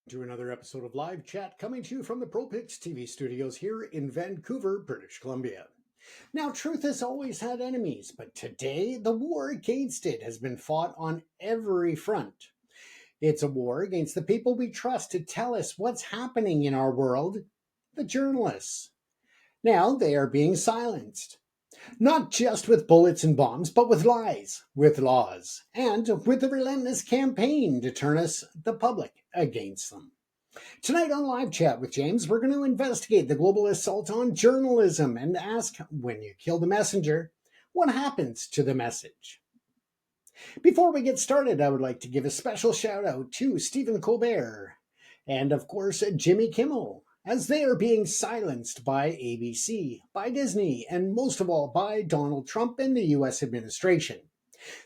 To another episode of Live Chat coming to you from the ProPix TV studios here in Vancouver, British Columbia. Now, truth has always had enemies, but today the war against it has been fought on every front. It's a war against the people we trust to tell us what's happening in our world, the journalists. Now they are being silenced. Not just with bullets and bombs, but with lies, with laws, and with a relentless campaign to turn us, the public, against them. Tonight on Live Chat with James, we're going to investigate the global assault on journalism and ask, when you kill the messenger, what happens to the message? Before we get started, I would like to give a special shout out to Stephen Colbert and, of course, Jimmy Kimmel, as they are being silenced by ABC, by Disney, and most of all by Donald Trump and the US administration.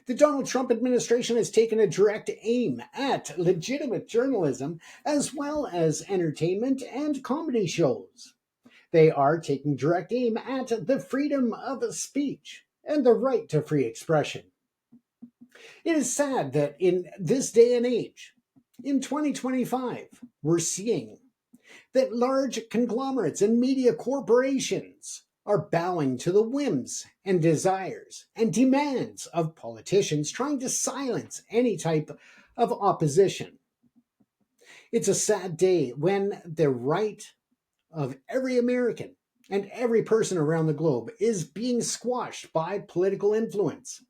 The Donald Trump administration has taken a direct aim at legitimate journalism as well as entertainment and comedy shows. They are taking direct aim at the freedom of speech and the right to free expression. It is sad that in this day and age, in 2025, we're seeing that large conglomerates and media corporations are bowing to the whims and desires and demands of politicians trying to silence any type of opposition. It's a sad day when the right of every American and every person around the globe is being squashed by political influence.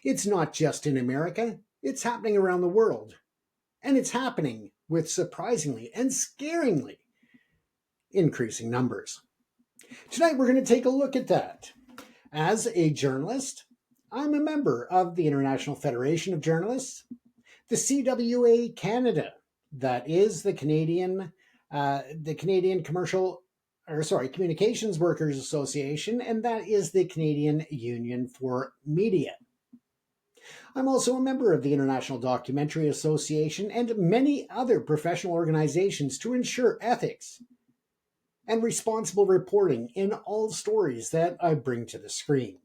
It's not just in America, it's happening around the world. And it's happening with surprisingly and scaringly increasing numbers. Tonight, we're going to take a look at that. As a journalist, I'm a member of the International Federation of Journalists, the CWA Canada, that is the Canadian Communications Workers Association, and that is the Canadian Union for Media. I'm also a member of the International Documentary Association and many other professional organizations to ensure ethics and responsible reporting in all stories that I bring to the screen.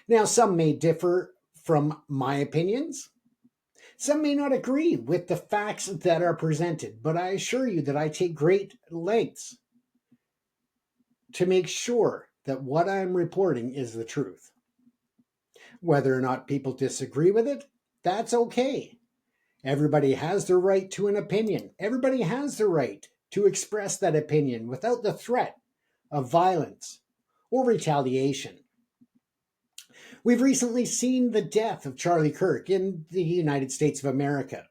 Now, some may differ from my opinions. Some may not agree with the facts that are presented, but I assure you that I take great lengths to make sure that what I'm reporting is the truth. Whether or not people disagree with it, that's okay. Everybody has the right to an opinion. Everybody has the right to express that opinion without the threat of violence or retaliation. We've recently seen the death of Charlie Kirk in the United States of America.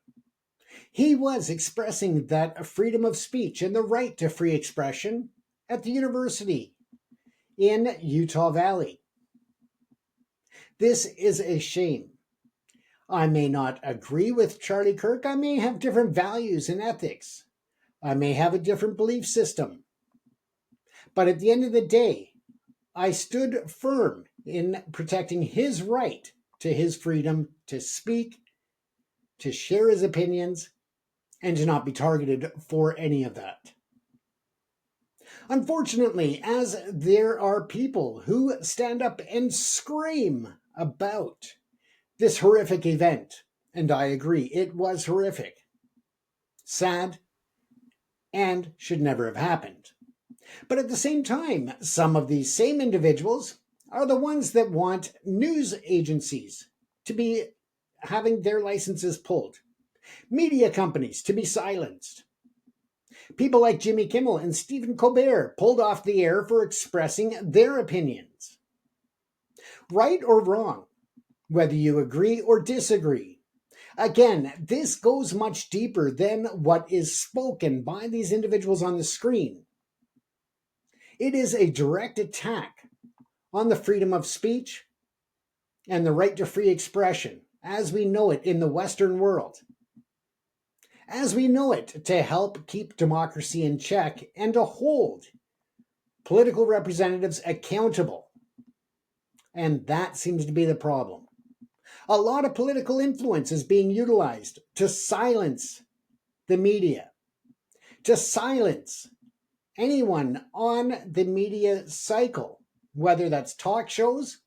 He was expressing that freedom of speech and the right to free expression at the university in Utah Valley. This is a shame. I may not agree with Charlie Kirk. I may have different values and ethics. I may have a different belief system. But at the end of the day, I stood firm in protecting his right to his freedom to speak, to share his opinions, and to not be targeted for any of that. Unfortunately, as there are people who stand up and scream about this horrific event, and I agree, it was horrific, sad, and should never have happened. But at the same time, some of these same individuals are the ones that want news agencies to be having their licenses pulled, media companies to be silenced. People like Jimmy Kimmel and Stephen Colbert pulled off the air for expressing their opinions. Right or wrong, whether you agree or disagree. Again, this goes much deeper than what is spoken by these individuals on the screen. It is a direct attack on the freedom of speech and the right to free expression as we know it in the Western world. As we know it, to help keep democracy in check and to hold political representatives accountable. And that seems to be the problem. A lot of political influence is being utilized to silence the media, to silence anyone on the media cycle, whether that's talk shows,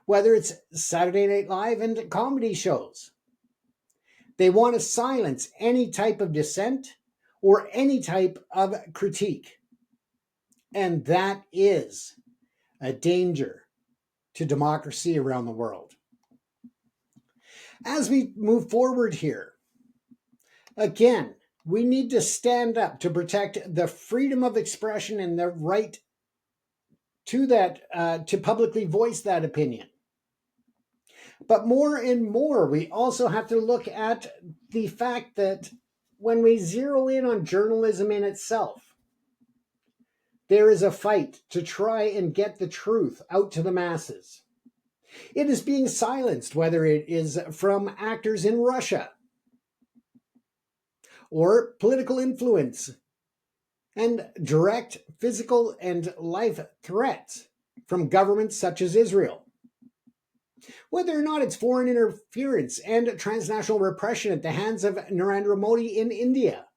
whether it's Saturday Night Live and comedy shows. They want to silence any type of dissent or any type of critique. And that is a danger to democracy around the world. As we move forward here, again, we need to stand up to protect the freedom of expression and the right to that, to publicly voice that opinion. But more and more, we also have to look at the fact that when we zero in on journalism in itself, there is a fight to try and get the truth out to the masses. It is being silenced, whether it is from actors in Russia or political influence and direct physical and life threats from governments such as Israel. Whether or not it's foreign interference and transnational repression at the hands of Narendra Modi in India,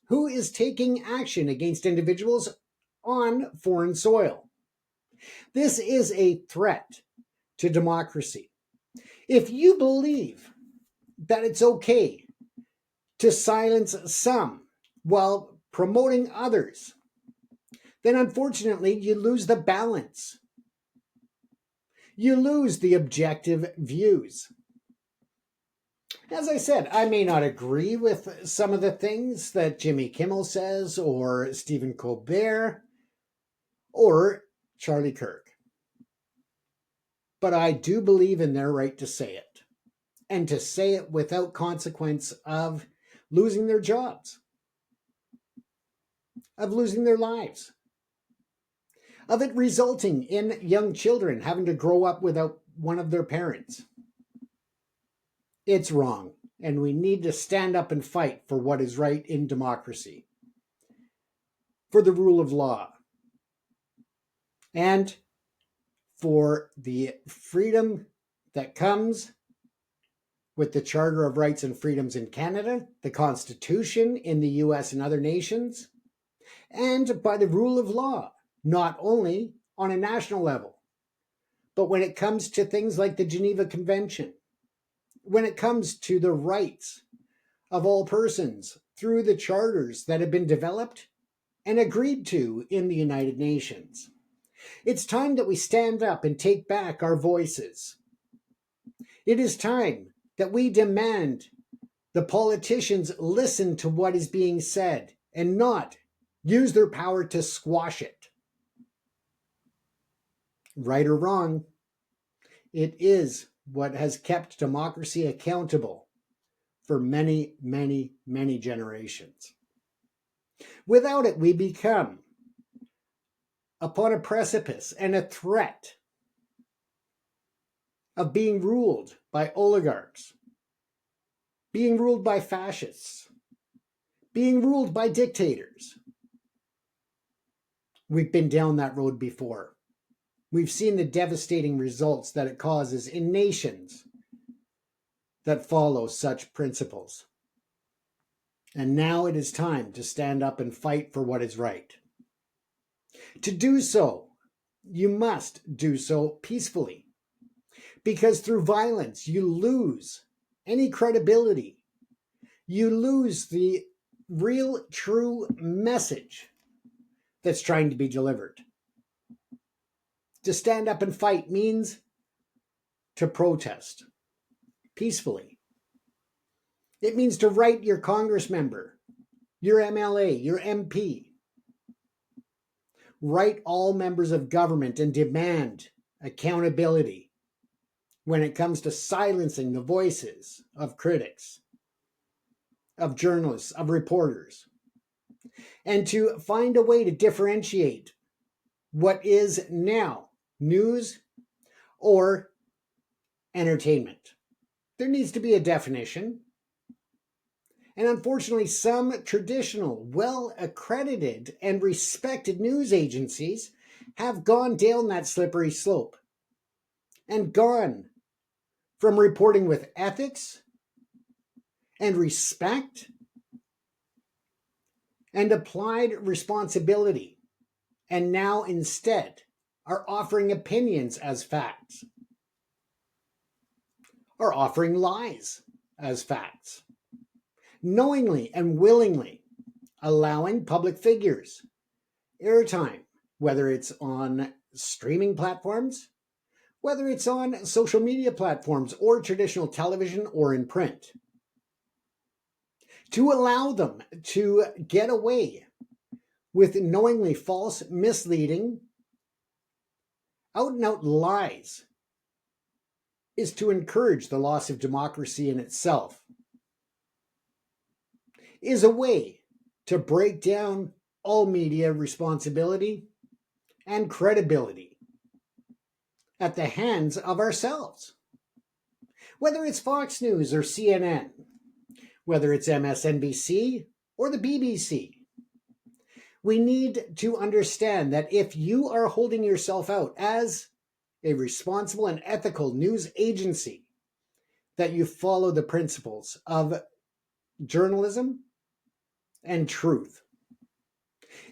who is taking action against individuals on foreign soil. This is a threat to democracy. If you believe that it's okay to silence some while promoting others, then unfortunately you lose the balance. You lose the objective views. As I said, I may not agree with some of the things that Jimmy Kimmel says or Stephen Colbert or Charlie Kirk. But I do believe in their right to say it, and to say it without consequence of losing their jobs, of losing their lives, of it resulting in young children having to grow up without one of their parents. It's wrong, and we need to stand up and fight for what is right in democracy, for the rule of law, and for the freedom that comes with the Charter of Rights and Freedoms in Canada, the Constitution in the US and other nations, and by the rule of law, not only on a national level, but when it comes to things like the Geneva Convention, when it comes to the rights of all persons through the charters that have been developed and agreed to in the United Nations. It's time that we stand up and take back our voices. It is time that we demand the politicians listen to what is being said and not use their power to squash it. Right or wrong, it is what has kept democracy accountable for many, many, many generations. Without it, we become upon a precipice and a threat of being ruled by oligarchs, being ruled by fascists, being ruled by dictators. We've been down that road before. We've seen the devastating results that it causes in nations that follow such principles. And now it is time to stand up and fight for what is right. To do so, you must do so peacefully, because through violence you lose any credibility. You lose the real, true message that's trying to be delivered. To stand up and fight means to protest peacefully. It means to write your Congress member, your MLA, your MP. Write all members of government and demand accountability when it comes to silencing the voices of critics, of journalists, of reporters, and to find a way to differentiate what is now news or entertainment. There needs to be a definition. And unfortunately, some traditional, well-accredited and respected news agencies have gone down that slippery slope and gone from reporting with ethics and respect and applied responsibility, and now instead are offering opinions as facts, are offering lies as facts. knowingly and willingly allowing public figures airtime, whether it's on streaming platforms, whether it's on social media platforms or traditional television or in print, to allow them to get away with knowingly false, misleading, out and out lies is to encourage the loss of democracy in itself, is a way to break down all media responsibility and credibility at the hands of ourselves. Whether it's Fox News or CNN, whether it's MSNBC or the BBC, we need to understand that if you are holding yourself out as a responsible and ethical news agency, that you follow the principles of journalism and truth.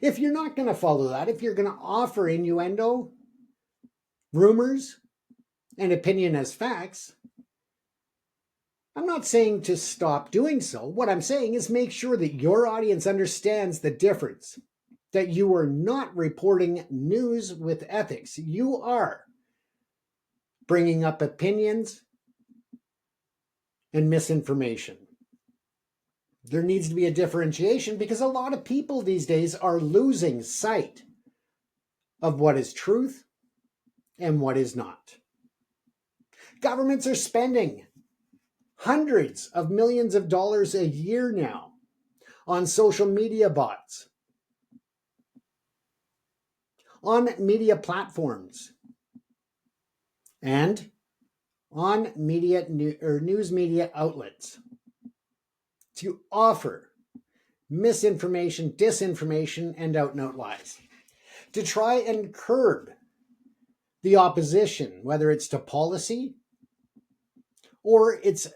If you're not going to follow that, if you're going to offer innuendo, rumors, and opinion as facts, I'm not saying to stop doing so. What I'm saying is make sure that your audience understands the difference, that you are not reporting news with ethics. You are bringing up opinions and misinformation. There needs to be a differentiation because a lot of people these days are losing sight of what is truth and what is not. Governments are spending hundreds of millions of dollars a year now on social media bots, on media platforms, and on news media outlets to offer misinformation, disinformation, and out-and-out lies, to try and curb the opposition, whether it's to policy or its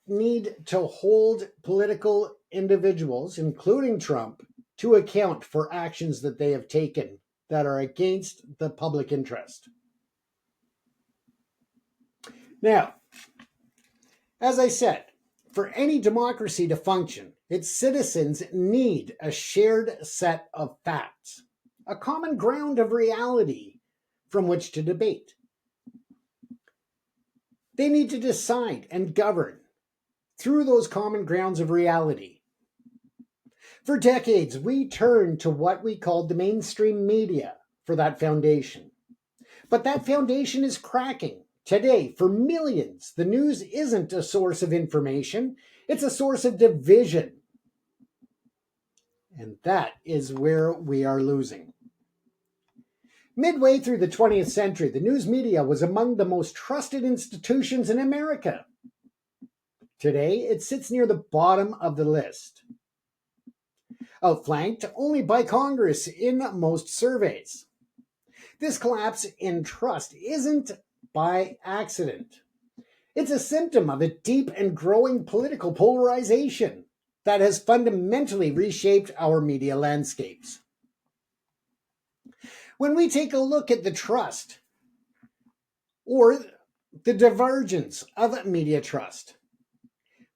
need to hold political individuals, including Trump, to account for actions that they have taken that are against the public interest. Now, as I said, for any democracy to function, its citizens need a shared set of facts, a common ground of reality from which to debate. They need to decide and govern through those common grounds of reality. For decades, we turned to what we called the mainstream media for that foundation. But that foundation is cracking. Today, for millions, the news isn't a source of information, it's a source of division. And that is where we are losing. Midway through the 20th century, the news media was among the most trusted institutions in America. Today, it sits near the bottom of the list, outflanked only by Congress in most surveys. This collapse in trust isn't by accident. It's a symptom of a deep and growing political polarization that has fundamentally reshaped our media landscapes. When we take a look at the trust or the divergence of media trust,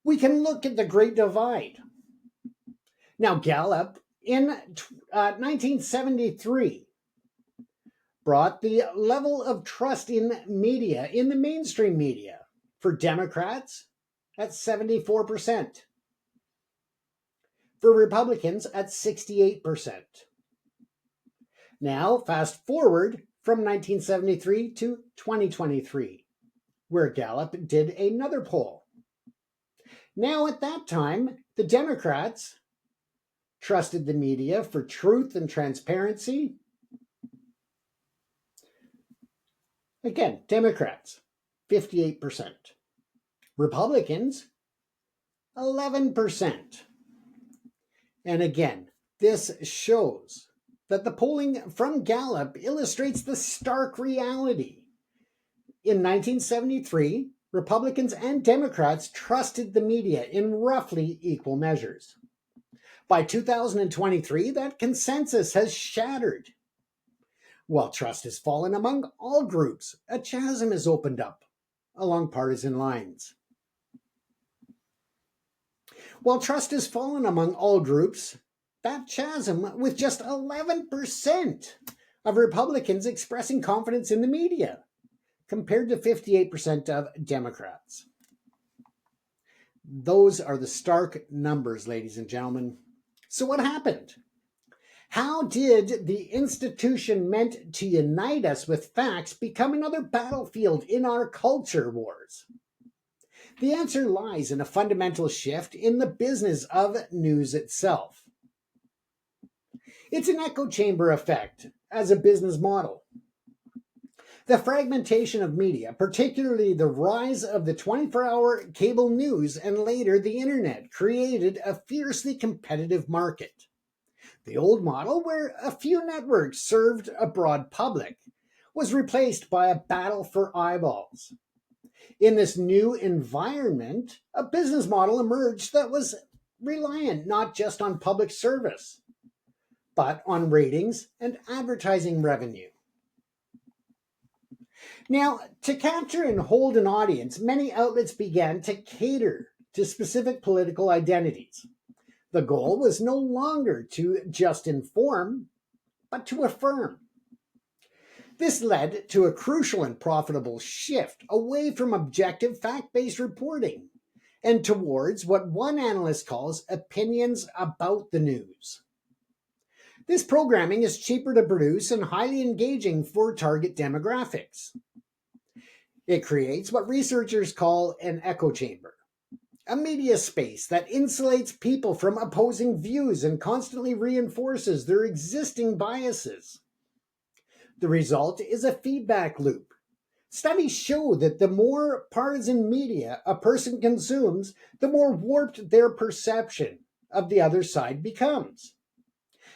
we can look at the Great Divide. Now, Gallup in 1973 brought the level of trust in media, in the mainstream media, for Democrats at 74%, for Republicans at 68%. Now, fast forward from 1973 to 2023, where Gallup did another poll. Now, at that time, the Democrats trusted the media for truth and transparency. Again, Democrats, 58%. Republicans, 11%. And again, this shows that the polling from Gallup illustrates the stark reality. In 1973, Republicans and Democrats trusted the media in roughly equal measures. By 2023, that consensus has shattered. While trust has fallen among all groups, a chasm has opened up along partisan lines. While trust has fallen among all groups, that chasm with just 11% of Republicans expressing confidence in the media, compared to 58% of Democrats. Those are the stark numbers, ladies and gentlemen. So what happened? How did the institution meant to unite us with facts become another battlefield in our culture wars? The answer lies in a fundamental shift in the business of news itself. It's an echo chamber effect as a business model. The fragmentation of media, particularly the rise of the 24-hour cable news and later the internet, created a fiercely competitive market. The old model, where a few networks served a broad public, was replaced by a battle for eyeballs. In this new environment, a business model emerged that was reliant not just on public service, but on ratings and advertising revenue. Now, to capture and hold an audience, many outlets began to cater to specific political identities. The goal was no longer to just inform, but to affirm. This led to a crucial and profitable shift away from objective, fact-based reporting and towards what one analyst calls opinions about the news. This programming is cheaper to produce and highly engaging for target demographics. It creates what researchers call an echo chamber, a media space that insulates people from opposing views and constantly reinforces their existing biases. The result is a feedback loop. Studies show that the more partisan media a person consumes, the more warped their perception of the other side becomes.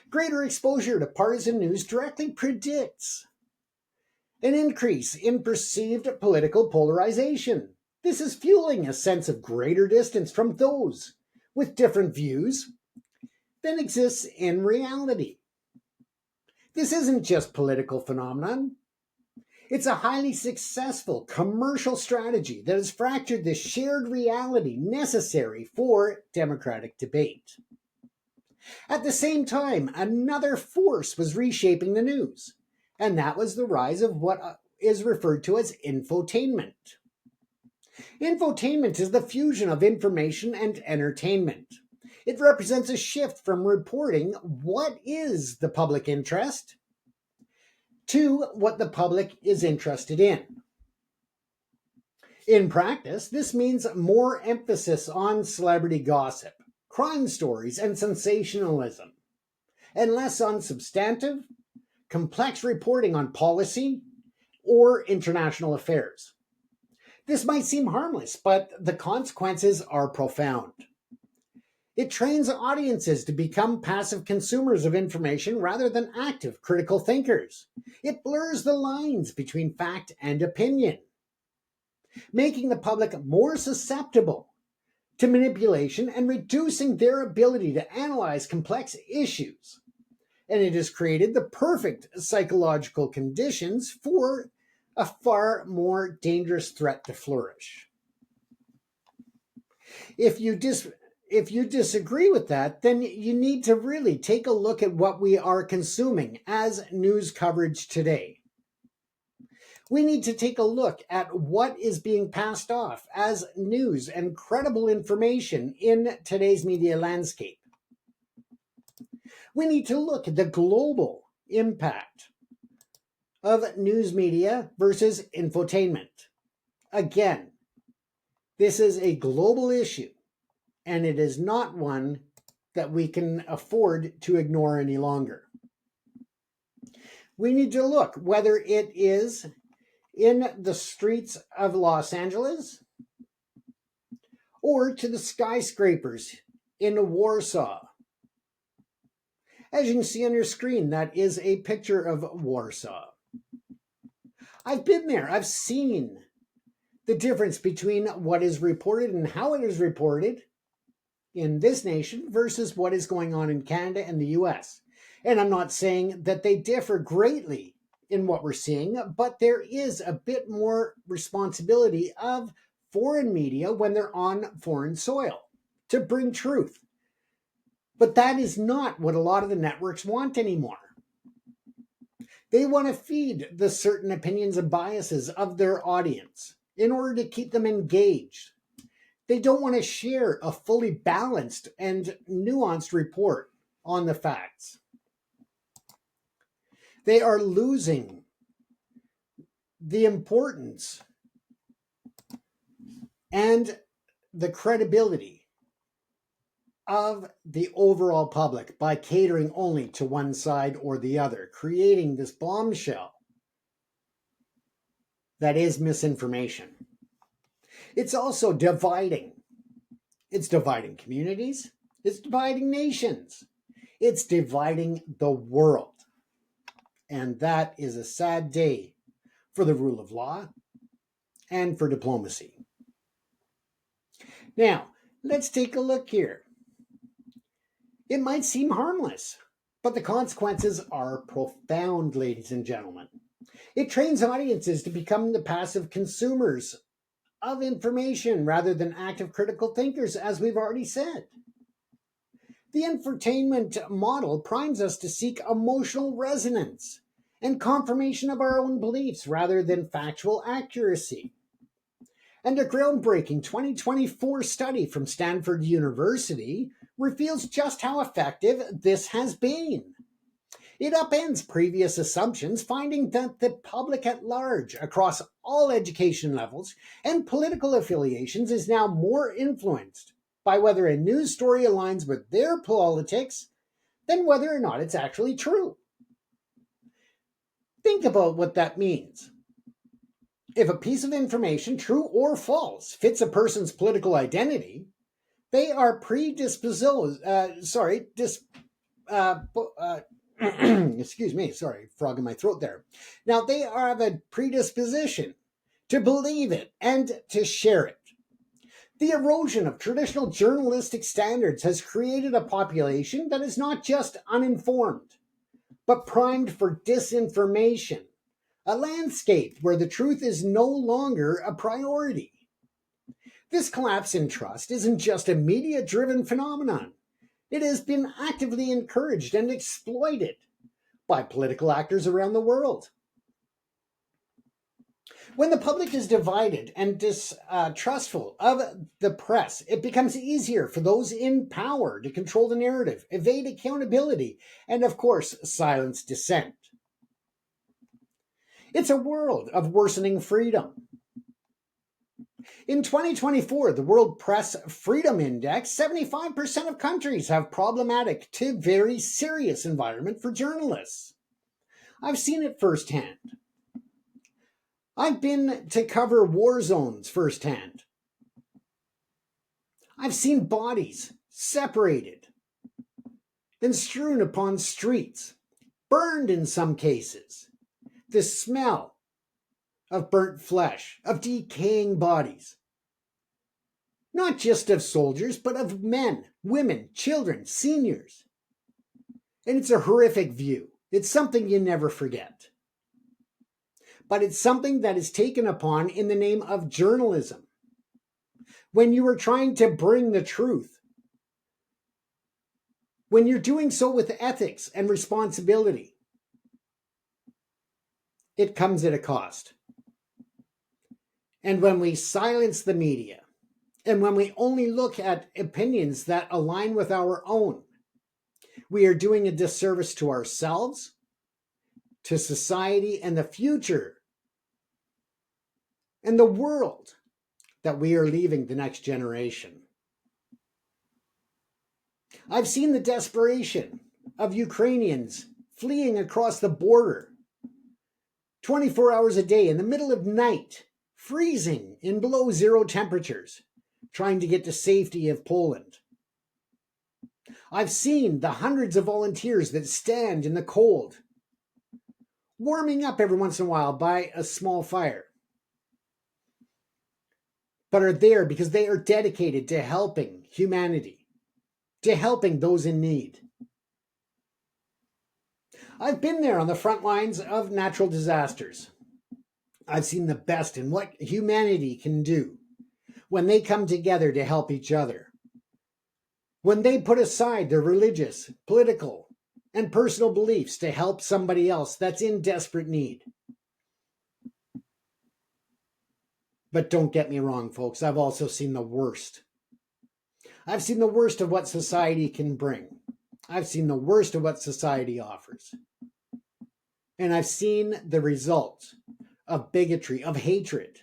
Greater exposure to partisan news directly predicts an increase in perceived political polarization. This is fueling a sense of greater distance from those with different views than exists in reality. This isn't just political phenomenon. It's a highly successful commercial strategy that has fractured the shared reality necessary for democratic debate. At the same time, another force was reshaping the news, and that was the rise of what is referred to as infotainment. Infotainment is the fusion of information and entertainment. It represents a shift from reporting what is the public interest to what the public is interested in. In practice, this means more emphasis on celebrity gossip, crime stories, and sensationalism, and less on substantive, complex reporting on policy or international affairs. This might seem harmless, but the consequences are profound. It trains audiences to become passive consumers of information rather than active critical thinkers. It blurs the lines between fact and opinion, making the public more susceptible to manipulation and reducing their ability to analyze complex issues. And it has created the perfect psychological conditions for a far more dangerous threat to flourish. If you disagree with that, then you need to really take a look at what we are consuming as news coverage today. We need to take a look at what is being passed off as news and credible information in today's media landscape. We need to look at the global impact of news media versus infotainment. Again, this is a global issue, and it is not one that we can afford to ignore any longer. We need to look whether it is in the streets of Los Angeles or to the skyscrapers in Warsaw. As you can see on your screen, that is a picture of Warsaw. I've been there. I've seen the difference between what is reported and how it is reported in this nation versus what is going on in Canada and the US. And I'm not saying that they differ greatly in what we're seeing, but there is a bit more responsibility of foreign media when they're on foreign soil. to bring truth. But that is not what a lot of the networks want anymore. They want to feed the certain opinions and biases of their audience in order to keep them engaged. They don't want to share a fully balanced and nuanced report on the facts. They are losing the importance and the credibility of the overall public by catering only to one side or the other, creating this bombshell that is misinformation. It's also dividing. It's dividing communities. It's dividing nations. It's dividing the world. And that is a sad day for the rule of law and for diplomacy. Now, let's take a look here. It might seem harmless, but the consequences are profound, ladies and gentlemen. It trains audiences to become the passive consumers of information rather than active critical thinkers, as we've already said. The infotainment model primes us to seek emotional resonance and confirmation of our own beliefs rather than factual accuracy. And a groundbreaking 2024 study from Stanford University reveals just how effective this has been. It upends previous assumptions, finding that the public at large, across all education levels and political affiliations, is now more influenced by whether a news story aligns with their politics than whether or not it's actually true. Think about what that means. If a piece of information, true or false, fits a person's political identity, they are predisposed, excuse me, sorry, frog in my throat there. Now, they have a predisposition to believe it and to share it. The erosion of traditional journalistic standards has created a population that is not just uninformed, but primed for disinformation, a landscape where the truth is no longer a priority. This collapse in trust isn't just a media-driven phenomenon. It has been actively encouraged and exploited by political actors around the world. When the public is divided and distrustful of the press, it becomes easier for those in power to control the narrative, evade accountability, and of course, silence dissent. It's a world of worsening freedom. In 2024, the World Press Freedom Index, 75% of countries have problematic to very serious environment for journalists. I've seen it firsthand. I've been to cover war zones firsthand. I've seen bodies separated and strewn upon streets, burned in some cases. The smell of burnt flesh, of decaying bodies. Not just of soldiers, but of men, women, children, seniors. And it's a horrific view. It's something you never forget. But it's something that is taken upon in the name of journalism. When you are trying to bring the truth, when you're doing so with ethics and responsibility, it comes at a cost. And when we silence the media, and when we only look at opinions that align with our own, we are doing a disservice to ourselves, to society, and the future, and the world that we are leaving the next generation. I've seen the desperation of Ukrainians fleeing across the border 24 hours a day in the middle of night, freezing in below zero temperatures, trying to get to safety of Poland. I've seen the hundreds of volunteers that stand in the cold, warming up every once in a while by a small fire, but are there because they are dedicated to helping humanity, to helping those in need. I've been there on the front lines of natural disasters. I've seen the best in what humanity can do when they come together to help each other. when they put aside their religious, political, and personal beliefs to help somebody else that's in desperate need. But don't get me wrong, folks, I've also seen the worst. I've seen the worst of what society can bring. I've seen the worst of what society offers. And I've seen the results of bigotry, of hatred,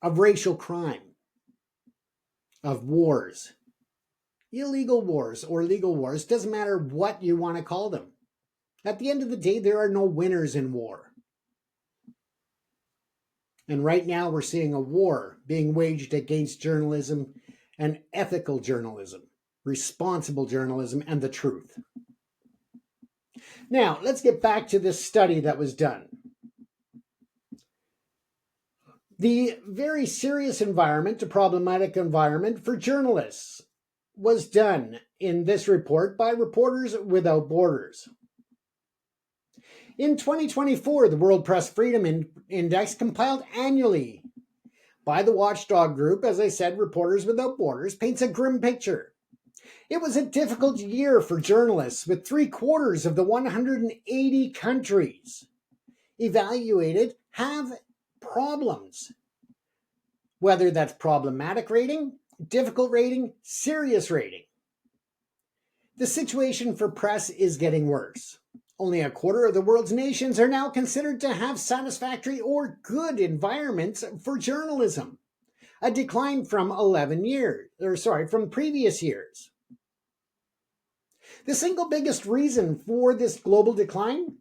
of racial crime, of wars, illegal wars or legal wars, doesn't matter what you want to call them. At the end of the day, there are no winners in war. And right now we're seeing a war being waged against journalism and ethical journalism, responsible journalism, and the truth. Now, let's get back to this study that was done. The very serious environment, a problematic environment for journalists, was done in this report by Reporters Without Borders. In 2024, the World Press Freedom Index, compiled annually by the watchdog group, as I said, Reporters Without Borders, paints a grim picture. It was a difficult year for journalists, with 3/4 of the 180 countries evaluated have problems. Whether that's problematic rating, difficult rating, serious rating. The situation for press is getting worse. Only 1/4 of the world's nations are now considered to have satisfactory or good environments for journalism, a decline from from previous years. The single biggest reason for this global decline?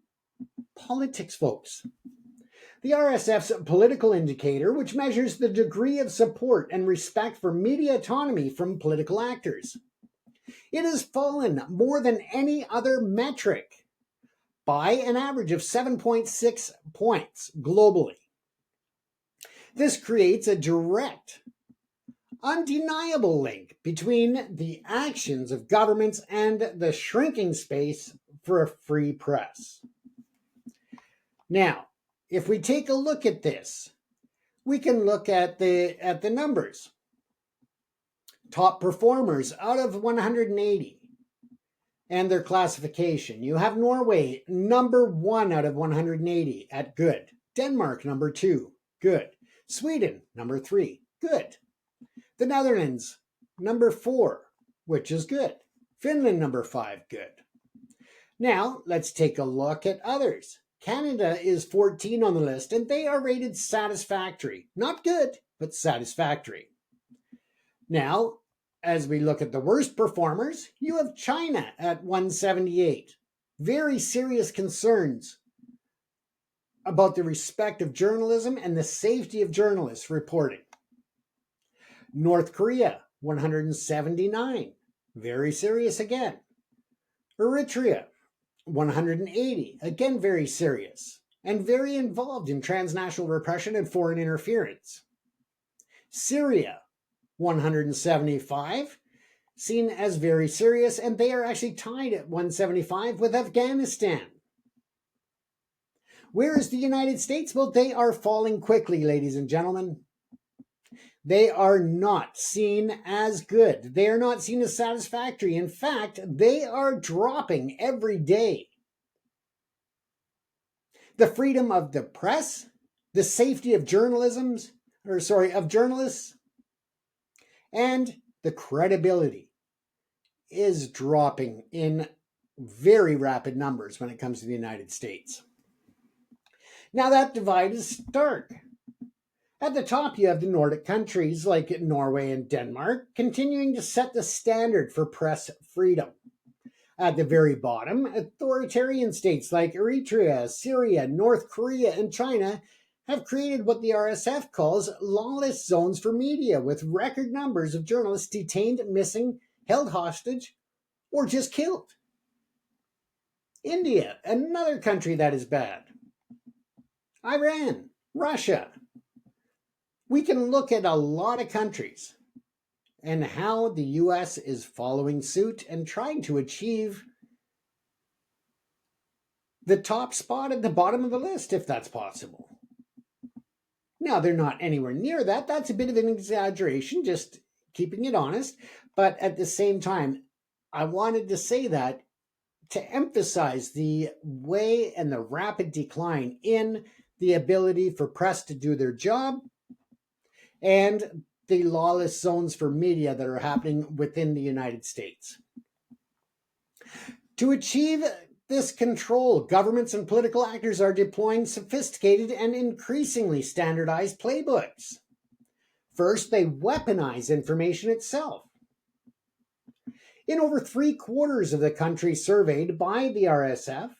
Politics, folks. The RSF's political indicator, which measures the degree of support and respect for media autonomy from political actors. It has fallen more than any other metric by an average of 7.6 points globally. This creates a direct, undeniable link between the actions of governments and the shrinking space for a free press. Now, if we take a look at this, we can look at the numbers. Top performers out of 180 and their classification. You have Norway, number 1 out of 180 at good. Denmark, number 2, good. Sweden, number 3, good. The Netherlands, number 4, which is good. Finland, number 5, good. Now, let's take a look at others. Canada is 14 on the list, and they are rated satisfactory. Not good, but satisfactory. Now, as we look at the worst performers, you have China at 178. Very serious concerns about the respect of journalism and the safety of journalists reporting. North Korea, 179. Very serious again. Eritrea, 180. Again, very serious and very involved in transnational repression and foreign interference. Syria, 175, seen as very serious, and they are actually tied at 175 with Afghanistan. Where is the United States? Well, they are falling quickly, ladies and gentlemen. They are not seen as good. They are not seen as satisfactory. In fact, they are dropping every day. The freedom of the press, the safety of journalists, and the credibility is dropping in very rapid numbers when it comes to the United States. Now that divide is stark. At the top, you have the Nordic countries like Norway and Denmark continuing to set the standard for press freedom. At the very bottom, authoritarian states like Eritrea, Syria, North Korea, and China have created what the RSF calls lawless zones for media, with record numbers of journalists detained, missing, held hostage, or just killed. India, another country that is bad. Iran, Russia. We can look at a lot of countries and how the US is following suit and trying to achieve the top spot at the bottom of the list, if that's possible. Now, they're not anywhere near that. That's a bit of an exaggeration, just keeping it honest. But at the same time, I wanted to say that to emphasize the way and the rapid decline in the ability for press to do their job and the lawless zones for media that are happening within the United States. To achieve this control, governments and political actors are deploying sophisticated and increasingly standardized playbooks. First, they weaponize information itself. In over 3/4 of the country surveyed by the RSF,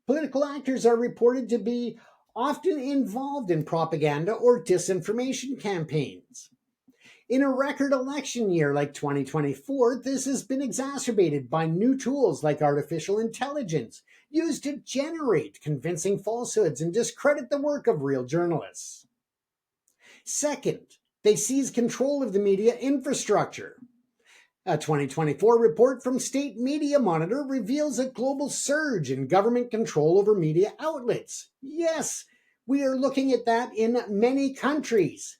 political actors are reported to be often involved in propaganda or disinformation campaigns. In a record election year like 2024, this has been exacerbated by new tools like artificial intelligence used to generate convincing falsehoods and discredit the work of real journalists. Second, they seize control of the media infrastructure. A 2024 report from State Media Monitor reveals a global surge in government control over media outlets. Yes, we are looking at that in many countries.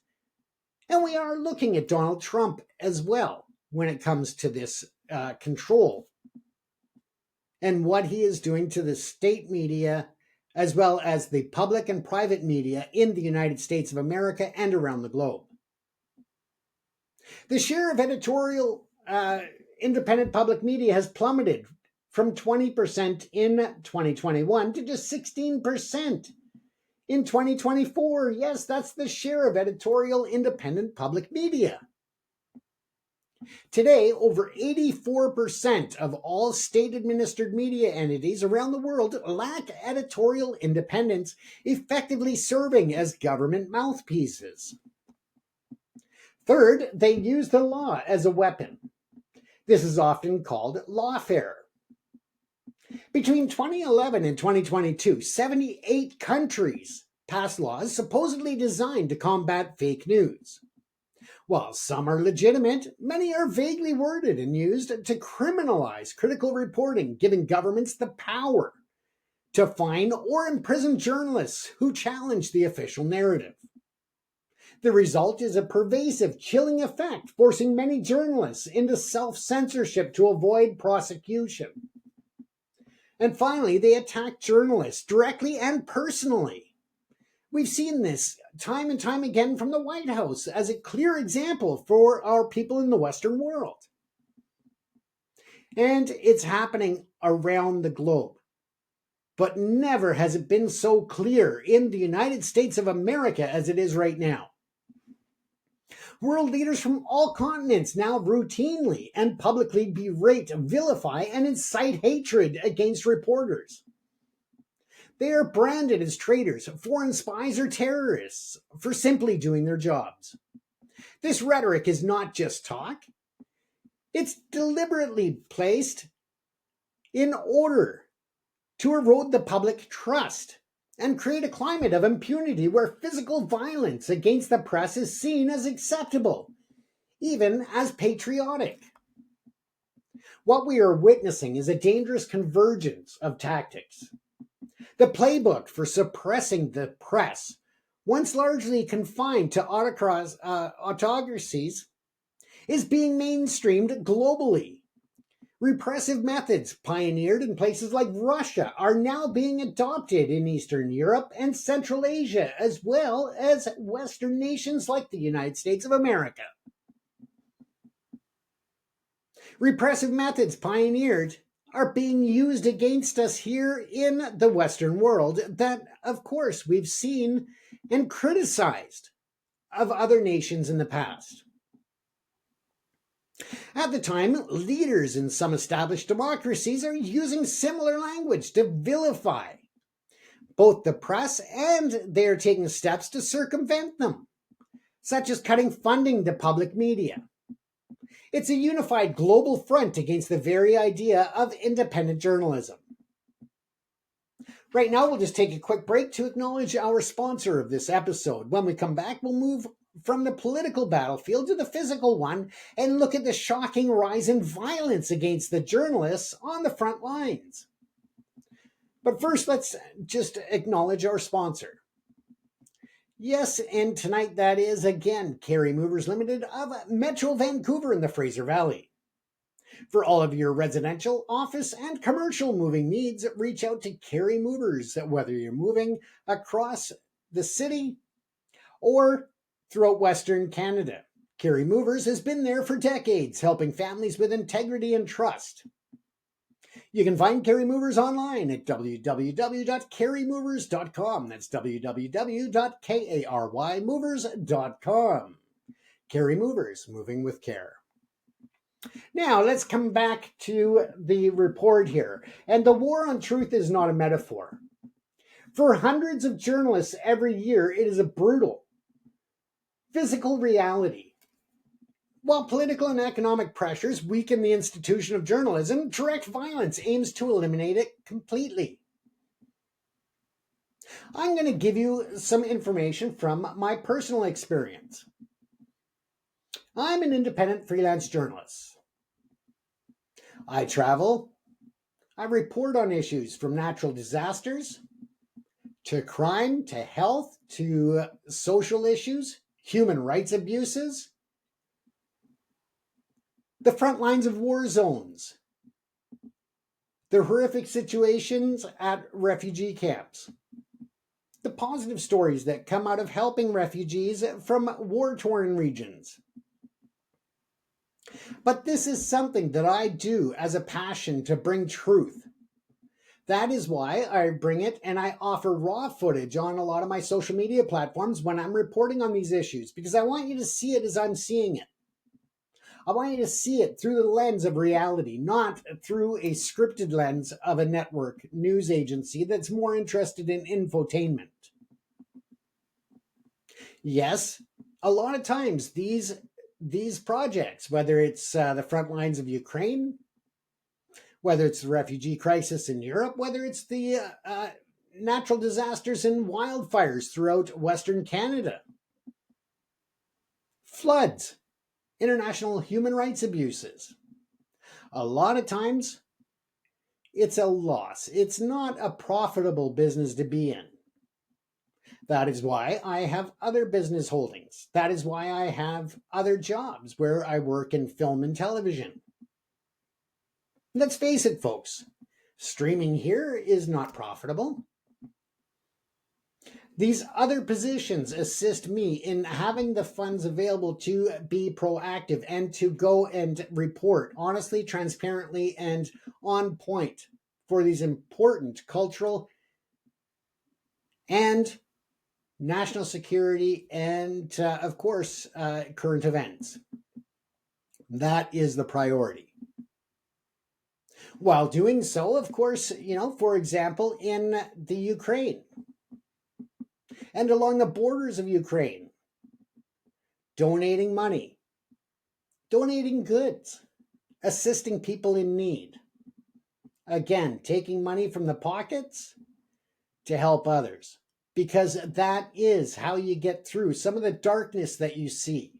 And we are looking at Donald Trump as well when it comes to this control and what he is doing to the state media as well as the public and private media in the United States of America and around the globe. The share of editorial independent public media has plummeted from 20% in 2021 to just 16% in 2024. Yes, that's the share of editorial independent public media. Today, over 84% of all state-administered media entities around the world lack editorial independence, effectively serving as government mouthpieces. Third, they use the law as a weapon. This is often called lawfare. Between 2011 and 2022, 78 countries passed laws supposedly designed to combat fake news. While some are legitimate, many are vaguely worded and used to criminalize critical reporting, giving governments the power to fine or imprison journalists who challenge the official narrative. The result is a pervasive, chilling effect, forcing many journalists into self-censorship to avoid prosecution. And finally, they attack journalists directly and personally. We've seen this time and time again from the White House as a clear example for our people in the Western world. And it's happening around the globe. But never has it been so clear in the United States of America as it is right now. World leaders from all continents now routinely and publicly berate, vilify, and incite hatred against reporters. They are branded as traitors, foreign spies, or terrorists for simply doing their jobs. This rhetoric is not just talk. It's deliberately placed in order to erode the public trust and create a climate of impunity where physical violence against the press is seen as acceptable, even as patriotic. What we are witnessing is a dangerous convergence of tactics. The playbook for suppressing the press, once largely confined to autocracies, is being mainstreamed globally. Repressive methods pioneered in places like Russia are now being adopted in Eastern Europe and Central Asia, as well as Western nations like the United States of America. Repressive methods pioneered are being used against us here in the Western world that, of course, we've seen and criticized of other nations in the past. At the time, leaders in some established democracies are using similar language to vilify both the press, and they are taking steps to circumvent them, such as cutting funding to public media. It's a unified global front against the very idea of independent journalism. Right now, we'll just take a quick break to acknowledge our sponsor of this episode. When we come back, we'll move from the political battlefield to the physical one and look at the shocking rise in violence against the journalists on the front lines. But first, let's just acknowledge our sponsor. Yes, and tonight that is again Carry Movers Limited of Metro Vancouver in the Fraser Valley. For all of your residential, office, and commercial moving needs, reach out to Carry Movers, whether you're moving across the city or throughout Western Canada. Carry Movers has been there for decades, helping families with integrity and trust. You can find Carry Movers online at www.carrymovers.com. That's www.carrymovers.com. Carry Movers, moving with care. Now, let's come back to the report here. And the war on truth is not a metaphor. For hundreds of journalists every year, it is a brutal, physical reality. While political and economic pressures weaken the institution of journalism, direct violence aims to eliminate it completely. I'm going to give you some information from my personal experience. I'm an independent freelance journalist. I travel. I report on issues from natural disasters to crime, to health, to social issues, human rights abuses, the front lines of war zones, the horrific situations at refugee camps, the positive stories that come out of helping refugees from war-torn regions. But this is something that I do as a passion to bring truth. That is why I bring it and I offer raw footage on a lot of my social media platforms when I'm reporting on these issues, because I want you to see it as I'm seeing it. I want you to see it through the lens of reality, not through a scripted lens of a network news agency that's more interested in infotainment. Yes, a lot of times these projects, whether it's the front lines of Ukraine, whether it's the refugee crisis in Europe, whether it's the natural disasters and wildfires throughout Western Canada, floods, international human rights abuses. A lot of times, it's a loss. It's not a profitable business to be in. That is why I have other business holdings. That is why I have other jobs where I work in film and television. Let's face it, folks, streaming here is not profitable. These other positions assist me in having the funds available to be proactive and to go and report honestly, transparently, and on point for these important cultural and national security and, of course, current events. That is the priority. While doing so, of course, for example, in the Ukraine and along the borders of Ukraine, donating money, donating goods, assisting people in need. Again, taking money from the pockets to help others, because that is how you get through some of the darkness that you see.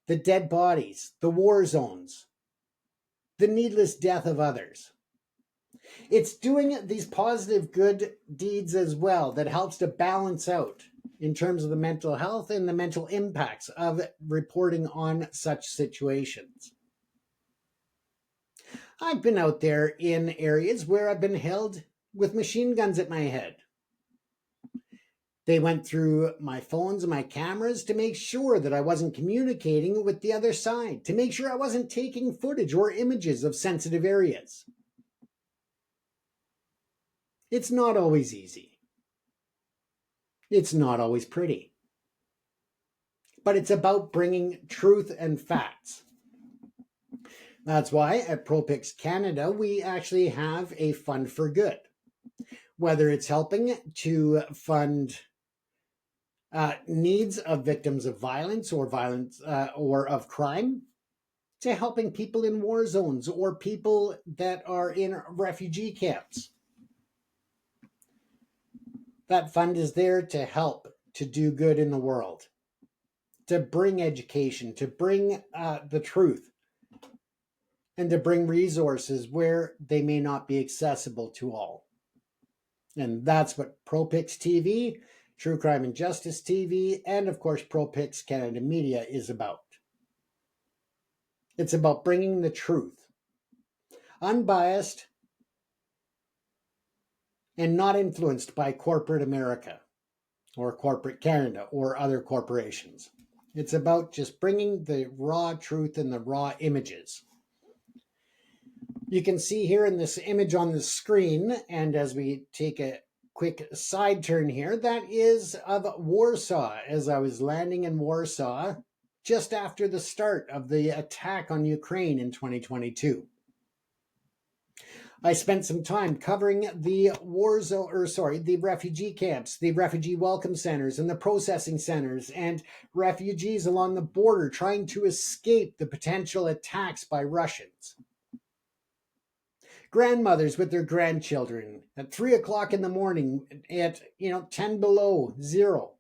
The dead bodies, the war zones, the needless death of others. It's doing these positive good deeds as well that helps to balance out in terms of the mental health and the mental impacts of reporting on such situations. I've been out there in areas where I've been held with machine guns at my head. They went through my phones and my cameras to make sure that I wasn't communicating with the other side, to make sure I wasn't taking footage or images of sensitive areas. It's not always easy. It's not always pretty. But it's about bringing truth and facts. That's why at ProPix Canada, we actually have a fund for good. Whether it's helping to fund needs of victims of violence or of crime, to helping people in war zones or people that are in refugee camps. That fund is there to help to do good in the world, to bring education, to bring the truth, and to bring resources where they may not be accessible to all. And that's what ProPix TV True Crime and Justice TV, and of course ProPix Canada Media is about. It's about bringing the truth, unbiased, and not influenced by corporate America or corporate Canada or other corporations. It's about just bringing the raw truth and the raw images. You can see here in this image on the screen, and as we take a quick side turn here, that is of Warsaw, as I was landing in Warsaw just after the start of the attack on Ukraine in 2022. I spent some time covering the the refugee camps, the refugee welcome centers, and the processing centers, and refugees along the border trying to escape the potential attacks by Russians. Grandmothers with their grandchildren at 3 o'clock in the morning at 10 below zero,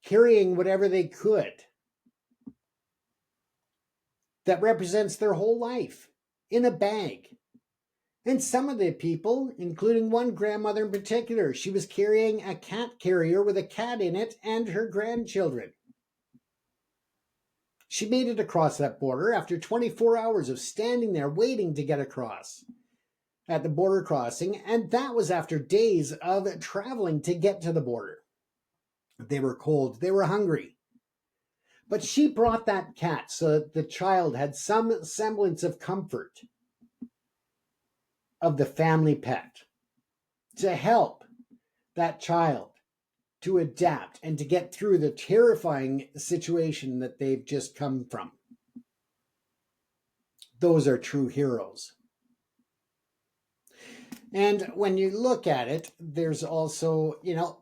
carrying whatever they could that represents their whole life in a bag. And some of the people, including one grandmother in particular, she was carrying a cat carrier with a cat in it and her grandchildren. She made it across that border after 24 hours of standing there waiting to get across at the border crossing, and that was after days of traveling to get to the border. They were cold, they were hungry. But she brought that cat so that the child had some semblance of comfort of the family pet to help that child to adapt and to get through the terrifying situation that they've just come from. Those are true heroes. And when you look at it, there's also,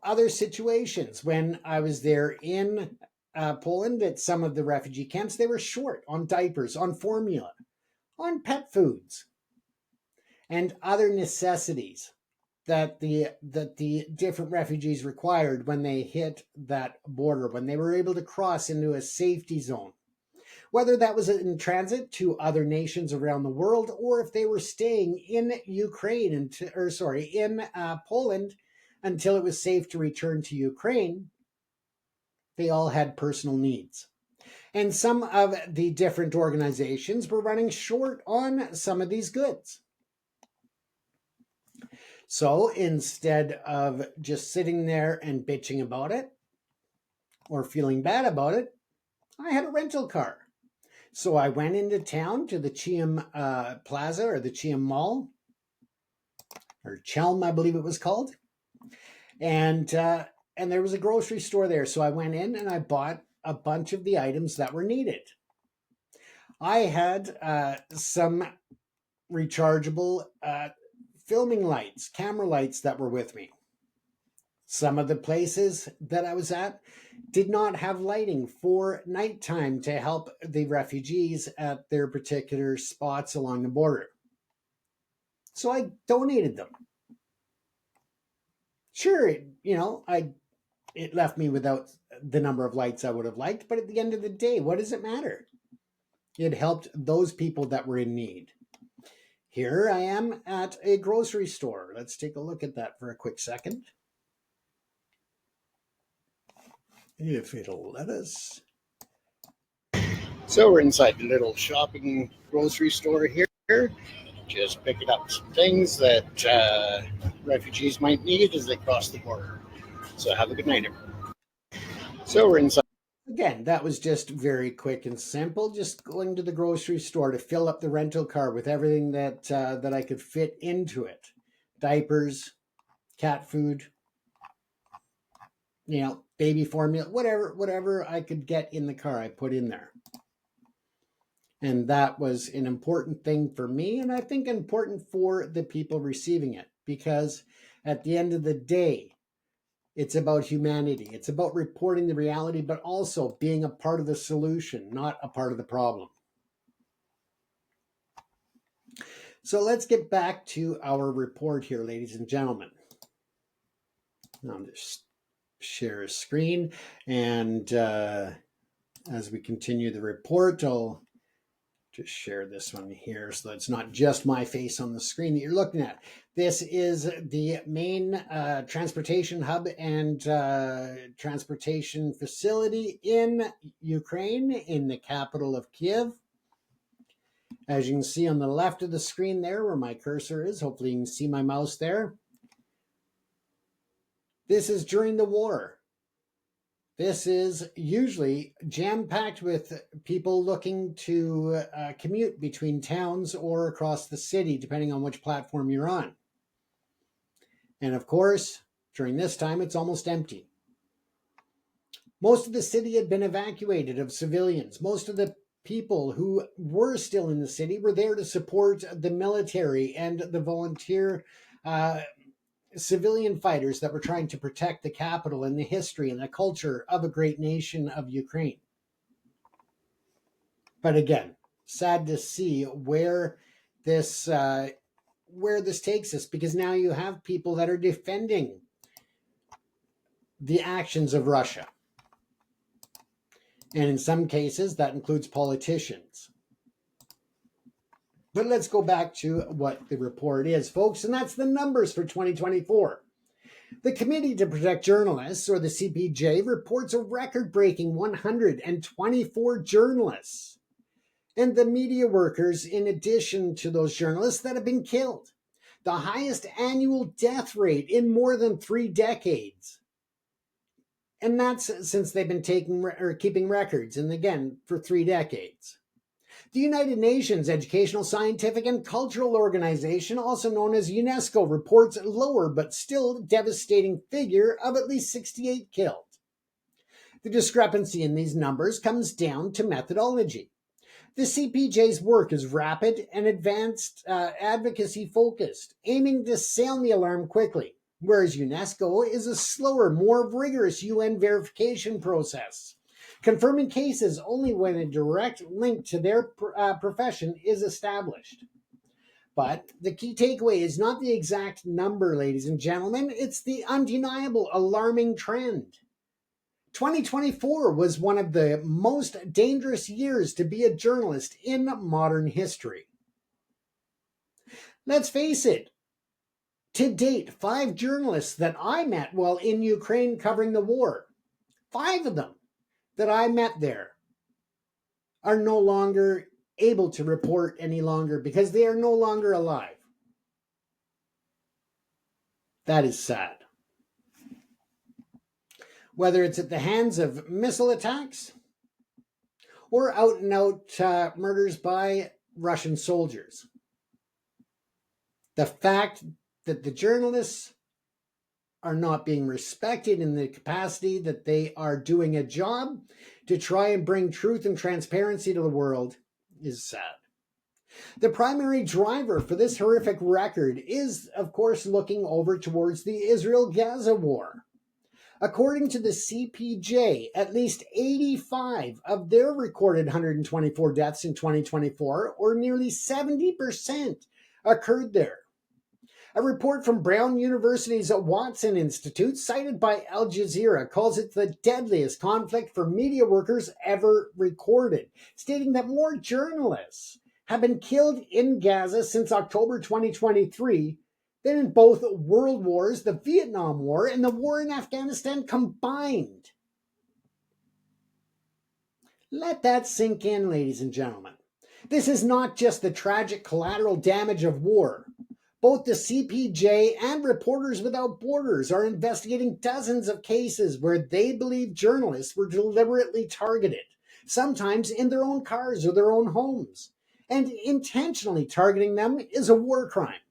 other situations. When I was there in Poland at some of the refugee camps, they were short on diapers, on formula, on pet foods, and other necessities that the different refugees required when they hit that border, when they were able to cross into a safety zone, whether that was in transit to other nations around the world or if they were staying in Ukraine in Poland until it was safe to return to Ukraine. They all had personal needs. And some of the different organizations were running short on some of these goods. So instead of just sitting there and bitching about it or feeling bad about it, I had a rental car. So I went into town to the Chiam Plaza or the Chiam Mall, or Chelm, I believe it was called. And there was a grocery store there. So I went in and I bought a bunch of the items that were needed. I had some rechargeable filming lights, camera lights that were with me. Some of the places that I was at did not have lighting for nighttime to help the refugees at their particular spots along the border. So I donated them. Sure, it left me without the number of lights I would have liked, but at the end of the day, what does it matter? It helped those people that were in need. Here I am at a grocery store. Let's take a look at that for a quick second. If it'll let us. So we're inside the little shopping grocery store here. Just picking up some things that refugees might need as they cross the border. So have a good night, everyone. So we're inside. Again, that was just very quick and simple. Just going to the grocery store to fill up the rental car with everything that I could fit into it. Diapers, cat food, baby formula, whatever I could get in the car, I put in there. And that was an important thing for me, and I think important for the people receiving it, because at the end of the day, it's about humanity. It's about reporting the reality, but also being a part of the solution, not a part of the problem. So let's get back to our report here, ladies and gentlemen. I'll just share a screen, and as we continue the report, I'll just share this one here so it's not just my face on the screen that you're looking at. This is the main transportation hub and transportation facility in Ukraine, in the capital of Kiev. As you can see on the left of the screen there where my cursor is, hopefully you can see my mouse there. This is during the war. This is usually jam-packed with people looking to commute between towns or across the city, depending on which platform you're on. And of course, during this time, it's almost empty. Most of the city had been evacuated of civilians. Most of the people who were still in the city were there to support the military and the volunteer civilian fighters that were trying to protect the capital and the history and the culture of a great nation of Ukraine. But again, sad to see where this takes us, because now you have people that are defending the actions of Russia. And in some cases, that includes politicians. But let's go back to what the report is, folks, and that's the numbers for 2024. The Committee to Protect Journalists, or the CPJ, reports a record-breaking 124 journalists and the media workers in addition to those journalists that have been killed. The highest annual death rate in more than 3 decades. And that's since they've been keeping records, and again, for 3 decades. The United Nations Educational, Scientific, and Cultural Organization, also known as UNESCO, reports a lower but still devastating figure of at least 68 killed. The discrepancy in these numbers comes down to methodology. The CPJ's work is rapid and advanced advocacy focused, aiming to sound the alarm quickly, whereas UNESCO is a slower, more rigorous UN verification process, confirming cases only when a direct link to their profession is established. But the key takeaway is not the exact number, ladies and gentlemen, it's the undeniable alarming trend. 2024 was one of the most dangerous years to be a journalist in modern history. Let's face it, to date, 5 journalists that I met while in Ukraine covering the war, 5 of them that I met there, are no longer able to report any longer because they are no longer alive. That is sad. Whether it's at the hands of missile attacks or out and out murders by Russian soldiers. The fact that the journalists are not being respected in the capacity that they are doing a job to try and bring truth and transparency to the world is sad. The primary driver for this horrific record is, of course, looking over towards the Israel-Gaza war. According to the CPJ, at least 85 of their recorded 124 deaths in 2024, or nearly 70%, occurred there. A report from Brown University's Watson Institute, cited by Al Jazeera, calls it the deadliest conflict for media workers ever recorded, stating that more journalists have been killed in Gaza since October 2023 than in both world wars, the Vietnam War and the war in Afghanistan combined. Let that sink in, ladies and gentlemen. This is not just the tragic collateral damage of war. Both the CPJ and Reporters Without Borders are investigating dozens of cases where they believe journalists were deliberately targeted, sometimes in their own cars or their own homes, and intentionally targeting them is a war crime.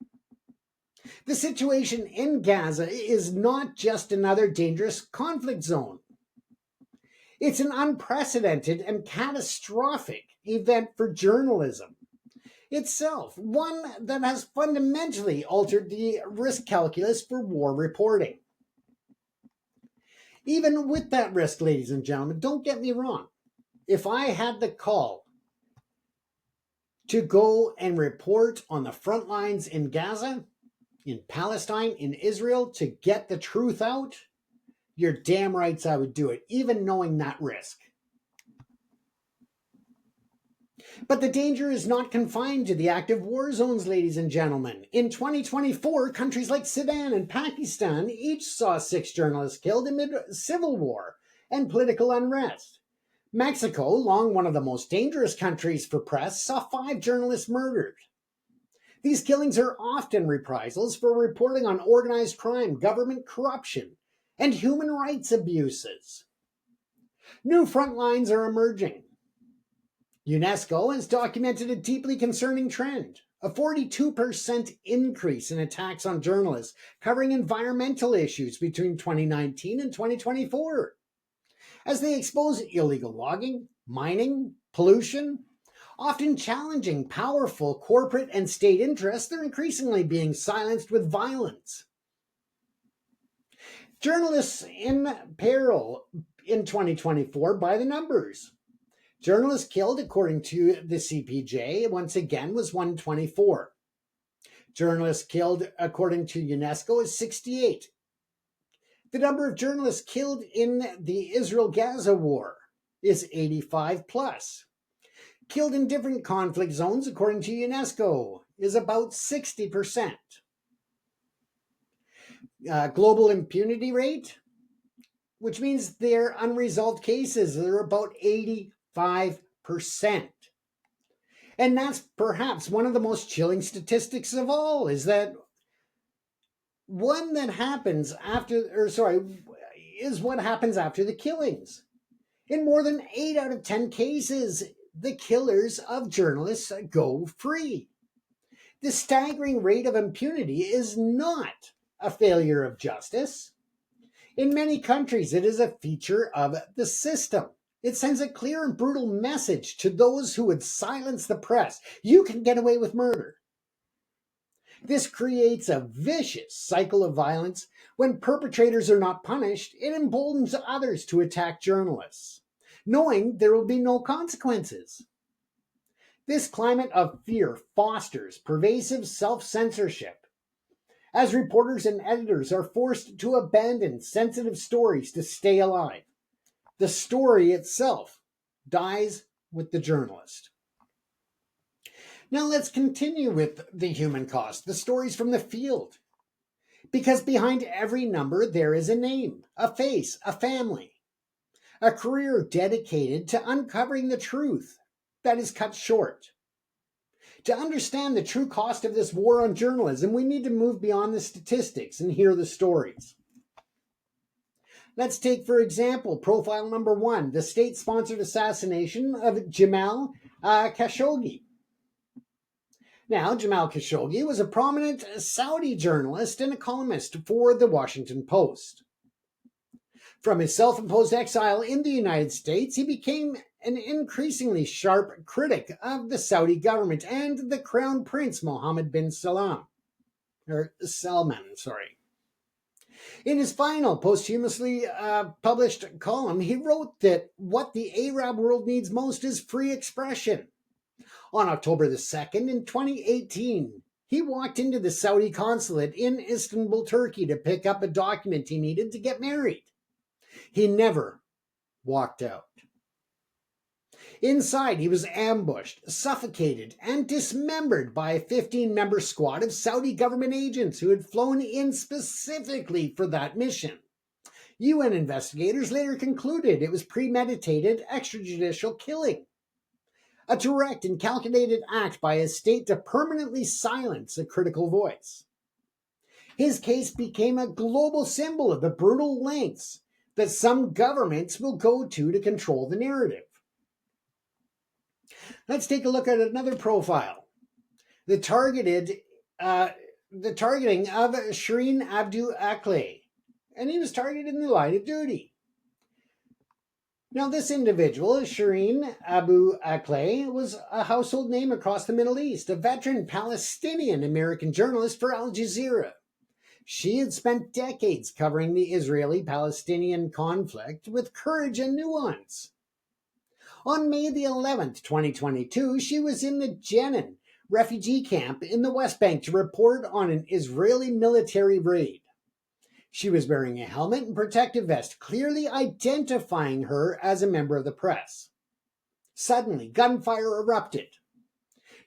The situation in Gaza is not just another dangerous conflict zone. It's an unprecedented and catastrophic event for journalism itself, one that has fundamentally altered the risk calculus for war reporting. Even with that risk, ladies and gentlemen, don't get me wrong. If I had the call to go and report on the front lines in Gaza, in Palestine, in Israel, to get the truth out, you're damn rights I would do it, even knowing that risk. But the danger is not confined to the active war zones, ladies and gentlemen. In 2024, countries like Sudan and Pakistan each saw 6 journalists killed amid civil war and political unrest. Mexico, long one of the most dangerous countries for press, saw 5 journalists murdered. These killings are often reprisals for reporting on organized crime, government corruption, and human rights abuses. New front lines are emerging. UNESCO has documented a deeply concerning trend, a 42% increase in attacks on journalists covering environmental issues between 2019 and 2024. As they expose illegal logging, mining, pollution, often challenging powerful corporate and state interests, they're increasingly being silenced with violence. Journalists in peril in 2024 by the numbers. Journalists killed, according to the CPJ, once again was 124. Journalists killed, according to UNESCO, is 68. The number of journalists killed in the Israel-Gaza war is 85 plus. Killed in different conflict zones, according to UNESCO, is about 60%. Global impunity rate, which means their unresolved cases are about 85%. And that's perhaps one of the most chilling statistics of all, is that what happens after the killings. In more than 8 out of 10 cases, the killers of journalists go free. The staggering rate of impunity is not a failure of justice. In many countries, it is a feature of the system. It sends a clear and brutal message to those who would silence the press. You can get away with murder. This creates a vicious cycle of violence. When perpetrators are not punished, it emboldens others to attack journalists, knowing there will be no consequences. This climate of fear fosters pervasive self-censorship, as reporters and editors are forced to abandon sensitive stories to stay alive. The story itself dies with the journalist. Now let's continue with the human cost, the stories from the field. Because behind every number there is a name, a face, a family, a career dedicated to uncovering the truth that is cut short. To understand the true cost of this war on journalism, we need to move beyond the statistics and hear the stories. Let's take, for example, profile number 1, the state-sponsored assassination of Jamal Khashoggi. Now, Jamal Khashoggi was a prominent Saudi journalist and a columnist for the Washington Post. From his self-imposed exile in the United States, he became an increasingly sharp critic of the Saudi government and the Crown Prince Mohammed bin Salman. In his final posthumously published column, he wrote that what the Arab world needs most is free expression. On October the 2nd in 2018, he walked into the Saudi consulate in Istanbul, Turkey to pick up a document he needed to get married. He never walked out. Inside, he was ambushed, suffocated, and dismembered by a 15-member squad of Saudi government agents who had flown in specifically for that mission. UN investigators later concluded it was premeditated extrajudicial killing, a direct and calculated act by a state to permanently silence a critical voice. His case became a global symbol of the brutal lengths that some governments will go to control the narrative. Let's take a look at another profile. The targeting of Shireen Abu Akleh, and he was targeted in the line of duty. Now, this individual, Shireen Abu Akleh, was a household name across the Middle East, a veteran Palestinian-American journalist for Al Jazeera. She had spent decades covering the Israeli-Palestinian conflict with courage and nuance. On May the 11th, 2022, she was in the Jenin refugee camp in the West Bank to report on an Israeli military raid. She was wearing a helmet and protective vest, clearly identifying her as a member of the press. Suddenly, gunfire erupted.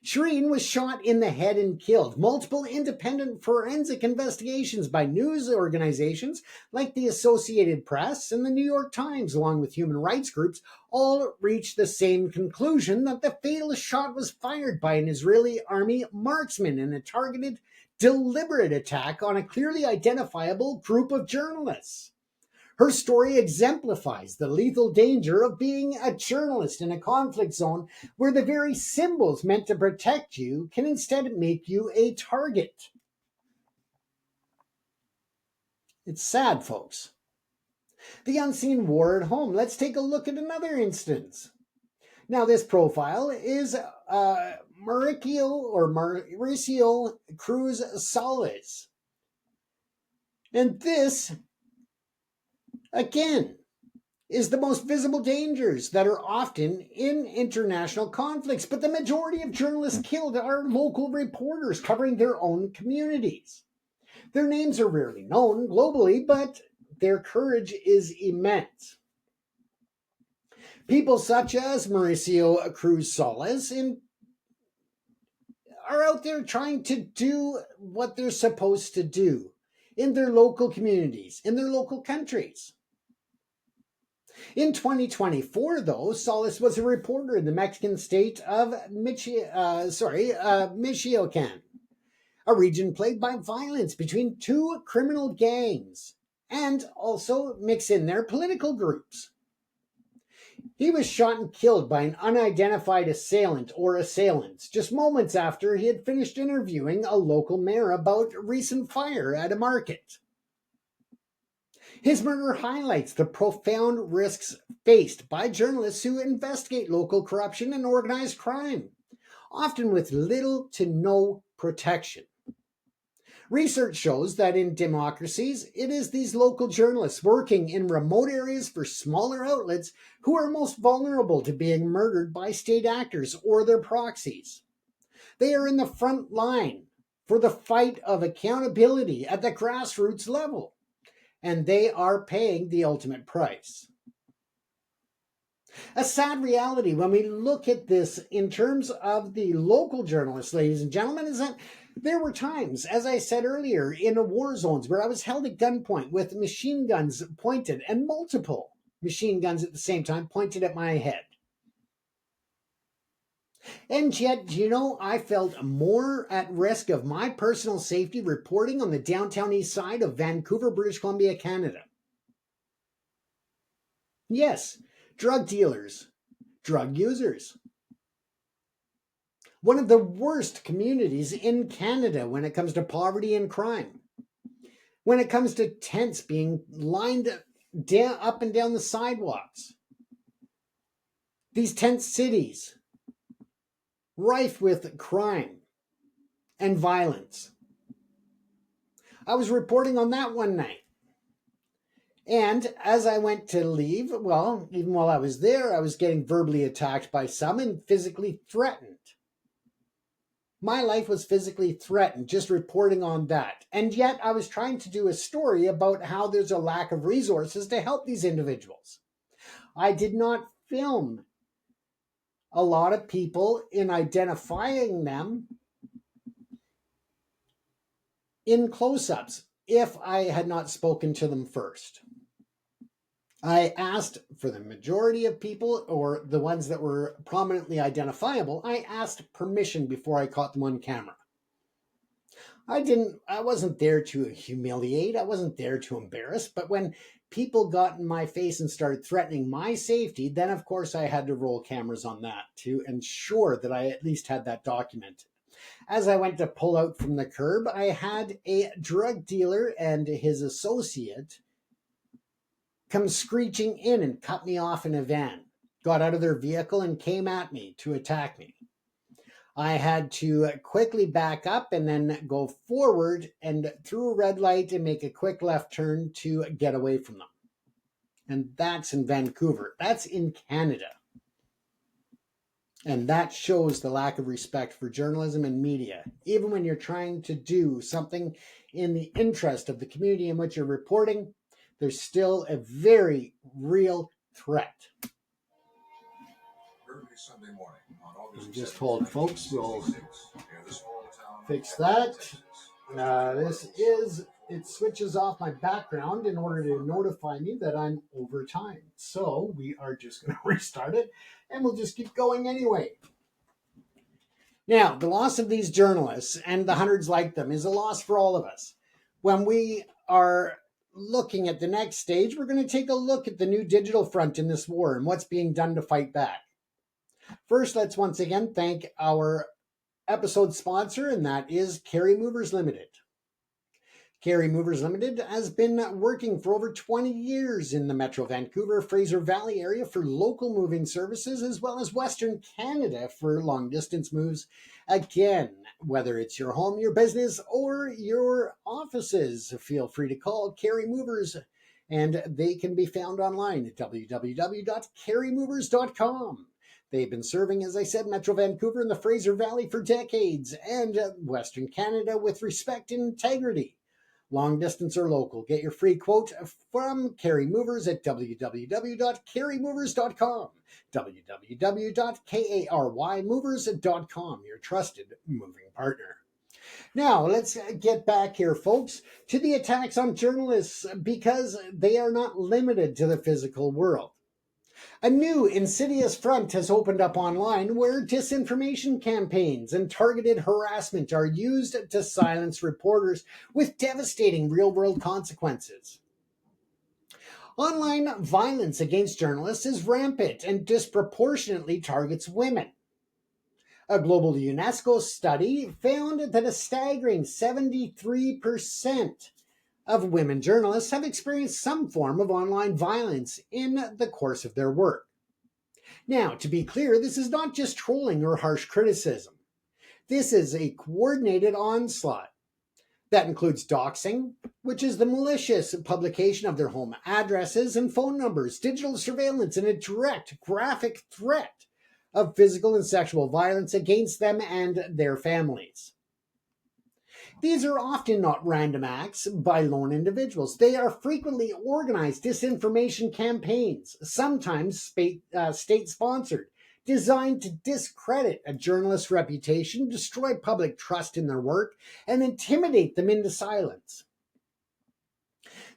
Shireen was shot in the head and killed. Multiple independent forensic investigations by news organizations like the Associated Press and the New York Times, along with human rights groups, all reached the same conclusion that the fatal shot was fired by an Israeli army marksman in a targeted, deliberate attack on a clearly identifiable group of journalists. Her story exemplifies the lethal danger of being a journalist in a conflict zone where the very symbols meant to protect you can instead make you a target. It's sad, folks. The unseen war at home. Let's take a look at another instance. Now, this profile is Mauricio Cruz Solis. And this, again, is the most visible dangers that are often in international conflicts. But the majority of journalists killed are local reporters covering their own communities. Their names are rarely known globally, but their courage is immense. People such as Mauricio Cruz Solis are out there trying to do what they're supposed to do in their local communities, in their local countries. In 2024, though, Solis was a reporter in the Mexican state of Michoacan, a region plagued by violence between two criminal gangs, and also mix in their political groups. He was shot and killed by an unidentified assailant or assailants just moments after he had finished interviewing a local mayor about recent fire at a market. His murder highlights the profound risks faced by journalists who investigate local corruption and organized crime, often with little to no protection. Research shows that in democracies, it is these local journalists working in remote areas for smaller outlets who are most vulnerable to being murdered by state actors or their proxies. They are in the front line for the fight of accountability at the grassroots level, and they are paying the ultimate price. A sad reality when we look at this in terms of the local journalists, ladies and gentlemen, is that there were times, as I said earlier, in war zones where I was held at gunpoint with machine guns pointed, and multiple machine guns at the same time pointed at my head. And yet, I felt more at risk of my personal safety reporting on the downtown east side of Vancouver, British Columbia, Canada. Yes, drug dealers, drug users. One of the worst communities in Canada when it comes to poverty and crime. When it comes to tents being lined up and down the sidewalks. These tent cities, rife with crime and violence. I was reporting on that one night. And as I went to leave, well, even while I was there, I was getting verbally attacked by some and physically threatened. My life was physically threatened just reporting on that. And yet I was trying to do a story about how there's a lack of resources to help these individuals. I did not film a lot of people in identifying them in close-ups if I had not spoken to them first. I asked for the majority of people, or the ones that were prominently identifiable, I asked permission before I caught them on camera. I wasn't there to humiliate, I wasn't there to embarrass, but when people got in my face and started threatening my safety, then of course I had to roll cameras on that to ensure that I at least had that documented. As I went to pull out from the curb, I had a drug dealer and his associate come screeching in and cut me off in a van, got out of their vehicle and came at me to attack me. I had to quickly back up and then go forward and through a red light and make a quick left turn to get away from them. And that's in Vancouver. That's in Canada. And that shows the lack of respect for journalism and media. Even when you're trying to do something in the interest of the community in which you're reporting, there's still a very real threat. Just hold, folks. We'll fix that. It switches off my background in order to notify me that I'm over time. So we are just going to restart it and we'll just keep going anyway. Now, the loss of these journalists and the hundreds like them is a loss for all of us. When we are looking at the next stage, we're going to take a look at the new digital front in this war and what's being done to fight back. First, let's once again thank our episode sponsor, and that is Carry Movers Limited. Carry Movers Limited has been working for over 20 years in the Metro Vancouver, Fraser Valley area for local moving services, as well as Western Canada for long distance moves. Again, whether it's your home, your business, or your offices, feel free to call Carry Movers, and they can be found online at www.carrymovers.com. They've been serving, as I said, Metro Vancouver and the Fraser Valley for decades, and Western Canada with respect and integrity. Long distance or local, get your free quote from Carry Movers at www.carrymovers.com, www.karymovers.com, your trusted moving partner. Now, let's get back here, folks, to the attacks on journalists, because they are not limited to the physical world. A new insidious front has opened up online where disinformation campaigns and targeted harassment are used to silence reporters with devastating real-world consequences. Online violence against journalists is rampant and disproportionately targets women. A global UNESCO study found that a staggering 73% of women journalists have experienced some form of online violence in the course of their work. Now, to be clear, this is not just trolling or harsh criticism. This is a coordinated onslaught that includes doxing, which is the malicious publication of their home addresses and phone numbers, digital surveillance, and a direct graphic threat of physical and sexual violence against them and their families. These are often not random acts by lone individuals. They are frequently organized disinformation campaigns, sometimes state-sponsored, designed to discredit a journalist's reputation, destroy public trust in their work, and intimidate them into silence.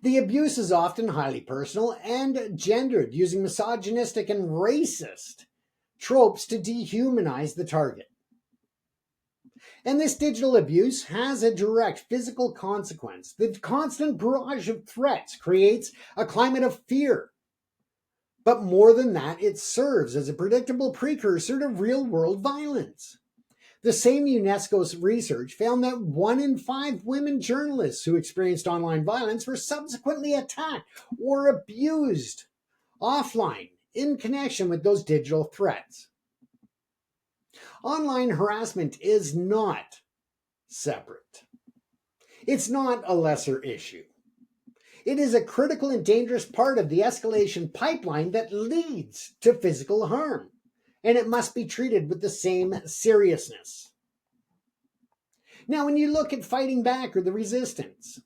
The abuse is often highly personal and gendered, using misogynistic and racist tropes to dehumanize the target. And this digital abuse has a direct physical consequence. The constant barrage of threats creates a climate of fear. But more than that, it serves as a predictable precursor to real-world violence. The same UNESCO's research found that 1 in 5 women journalists who experienced online violence were subsequently attacked or abused offline in connection with those digital threats. Online harassment is not separate. It's not a lesser issue. It is a critical and dangerous part of the escalation pipeline that leads to physical harm, and it must be treated with the same seriousness. Now, when you look at fighting back or the resistance,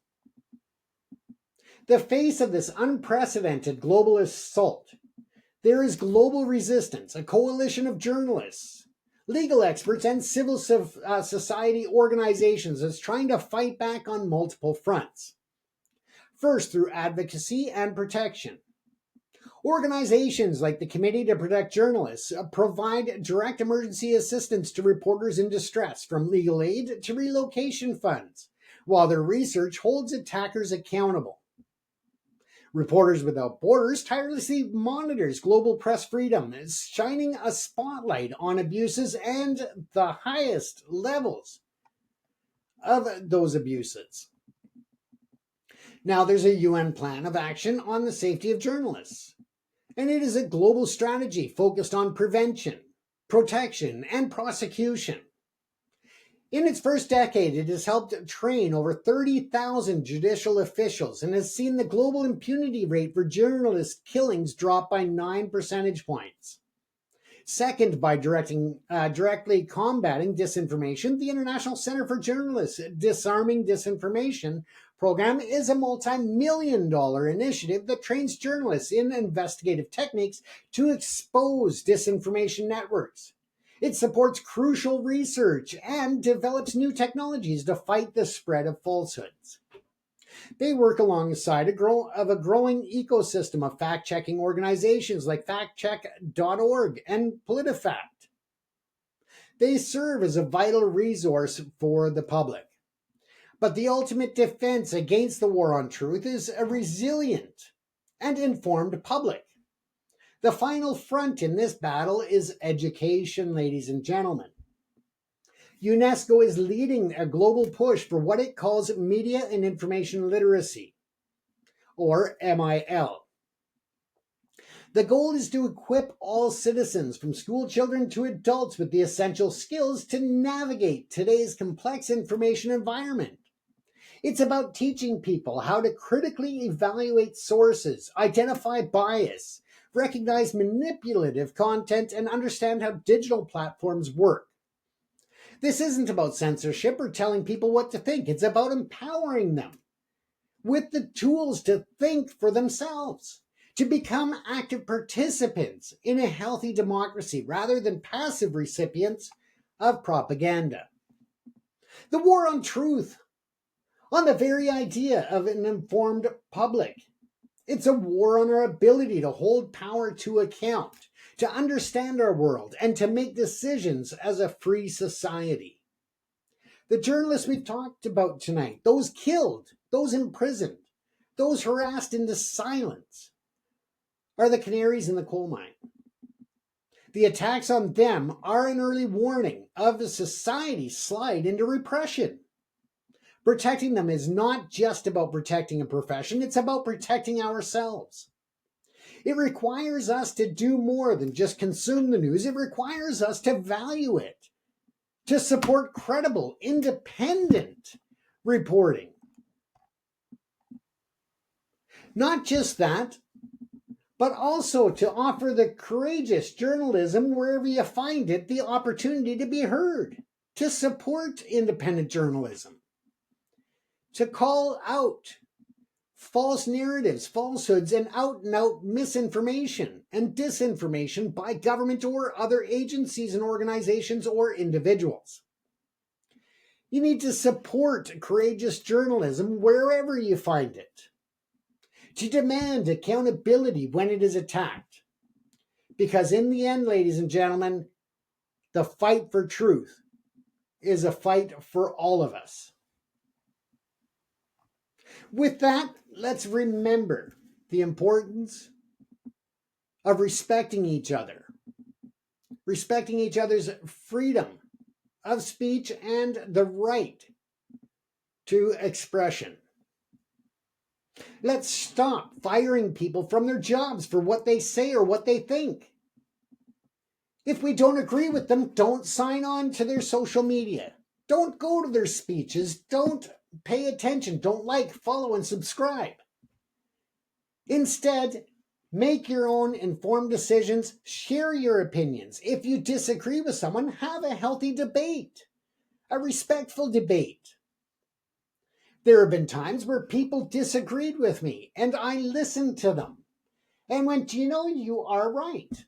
the face of this unprecedented global assault, there is global resistance, a coalition of journalists, legal experts, and civil society organizations that's trying to fight back on multiple fronts. First, through advocacy and protection. Organizations like the Committee to Protect Journalists provide direct emergency assistance to reporters in distress, from legal aid to relocation funds, while their research holds attackers accountable. Reporters Without Borders tirelessly monitors global press freedom, shining a spotlight on abuses and the highest levels of those abuses. Now, there's a UN plan of action on the safety of journalists, and it is a global strategy focused on prevention, protection, and prosecution. In its first decade, it has helped train over 30,000 judicial officials and has seen the global impunity rate for journalist killings drop by 9 percentage points. Second, by directly combating disinformation, the International Center for Journalists Disarming Disinformation program is a multi-million-dollar initiative that trains journalists in investigative techniques to expose disinformation networks. It supports crucial research and develops new technologies to fight the spread of falsehoods. They work alongside a growing ecosystem of fact-checking organizations like factcheck.org and PolitiFact. They serve as a vital resource for the public. But the ultimate defense against the war on truth is a resilient and informed public. The final front in this battle is education, ladies and gentlemen. UNESCO is leading a global push for what it calls media and information literacy, or MIL. The goal is to equip all citizens, from school children to adults, with the essential skills to navigate today's complex information environment. It's about teaching people how to critically evaluate sources, identify bias, recognize manipulative content, and understand how digital platforms work. This isn't about censorship or telling people what to think. It's about empowering them with the tools to think for themselves, to become active participants in a healthy democracy rather than passive recipients of propaganda. The war on truth, on the very idea of an informed public. It's a war on our ability to hold power to account, to understand our world, and to make decisions as a free society. The journalists we've talked about tonight, those killed, those imprisoned, those harassed into silence, are the canaries in the coal mine. The attacks on them are an early warning of a society's slide into repression. Protecting them is not just about protecting a profession, it's about protecting ourselves. It requires us to do more than just consume the news. It requires us to value it, to support credible, independent reporting. Not just that, but also to offer the courageous journalism, wherever you find it, the opportunity to be heard, to support independent journalism, to call out false narratives, falsehoods, and out misinformation and disinformation by government or other agencies and organizations or individuals. You need to support courageous journalism wherever you find it, to demand accountability when it is attacked. Because in the end, ladies and gentlemen, the fight for truth is a fight for all of us. With that, let's remember the importance of respecting each other, respecting each other's freedom of speech and the right to expression. Let's stop firing people from their jobs for what they say or what they think. If we don't agree with them, don't sign on to their social media. Don't go to their speeches. Don't pay attention. Don't like, follow, and subscribe. Instead, make your own informed decisions. Share your opinions. If you disagree with someone, have a healthy debate, a respectful debate. There have been times where people disagreed with me, and I listened to them and went, you are right.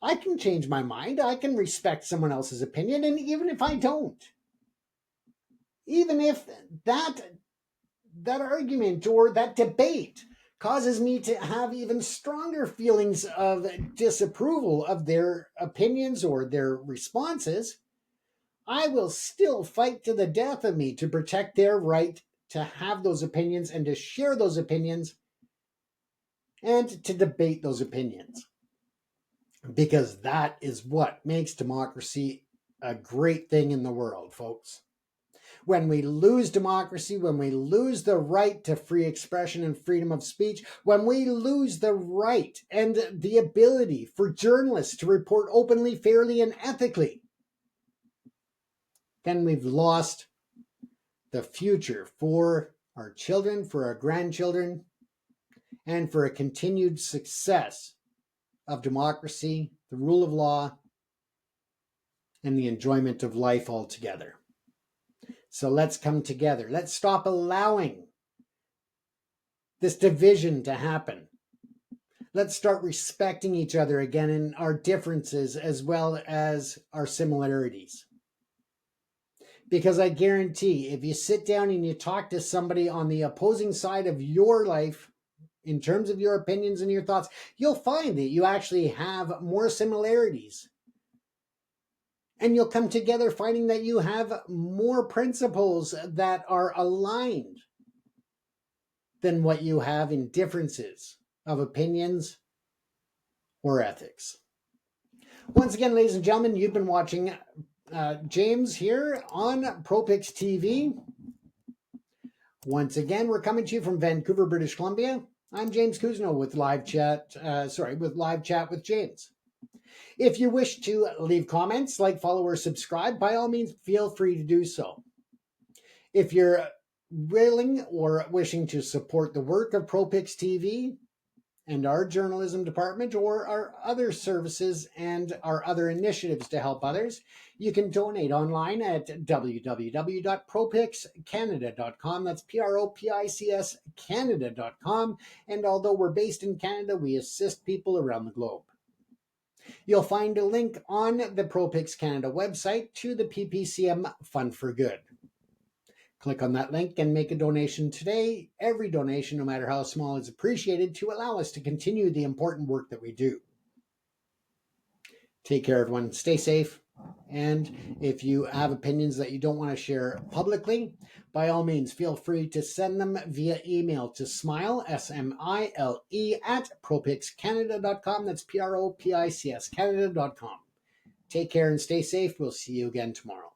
I can change my mind. I can respect someone else's opinion, and even if I don't, even if that argument or that debate causes me to have even stronger feelings of disapproval of their opinions or their responses, I will still fight to the death of me to protect their right to have those opinions and to share those opinions and to debate those opinions. Because that is what makes democracy a great thing in the world, folks. When we lose democracy, when we lose the right to free expression and freedom of speech, when we lose the right and the ability for journalists to report openly, fairly, and ethically, then we've lost the future for our children, for our grandchildren, and for a continued success of democracy, the rule of law, and the enjoyment of life altogether. So let's come together. Let's stop allowing this division to happen. Let's start respecting each other again in our differences as well as our similarities. Because I guarantee if you sit down and you talk to somebody on the opposing side of your life, in terms of your opinions and your thoughts, you'll find that you actually have more similarities. And you'll come together finding that you have more principles that are aligned than what you have in differences of opinions or ethics. Once again, ladies and gentlemen, you've been watching James here on ProPix TV. Once again, we're coming to you from Vancouver, British Columbia. I'm James Cousineau with Live Chat with James. If you wish to leave comments, like, follow, or subscribe, by all means, feel free to do so. If you're willing or wishing to support the work of ProPix TV and our journalism department or our other services and our other initiatives to help others, you can donate online at www.propixcanada.com. That's PROPICS Canada.com. And although we're based in Canada, we assist people around the globe. You'll find a link on the ProPix Canada website to the PPCM Fund for Good. Click on that link and make a donation today. Every donation, no matter how small, is appreciated to allow us to continue the important work that we do. Take care, everyone. Stay safe. And if you have opinions that you don't want to share publicly, by all means, feel free to send them via email to smile, S-M-I-L-E, at propixcanada.com. That's P-R-O-P-I-C-S Canada.com. Take care and stay safe. We'll see you again tomorrow.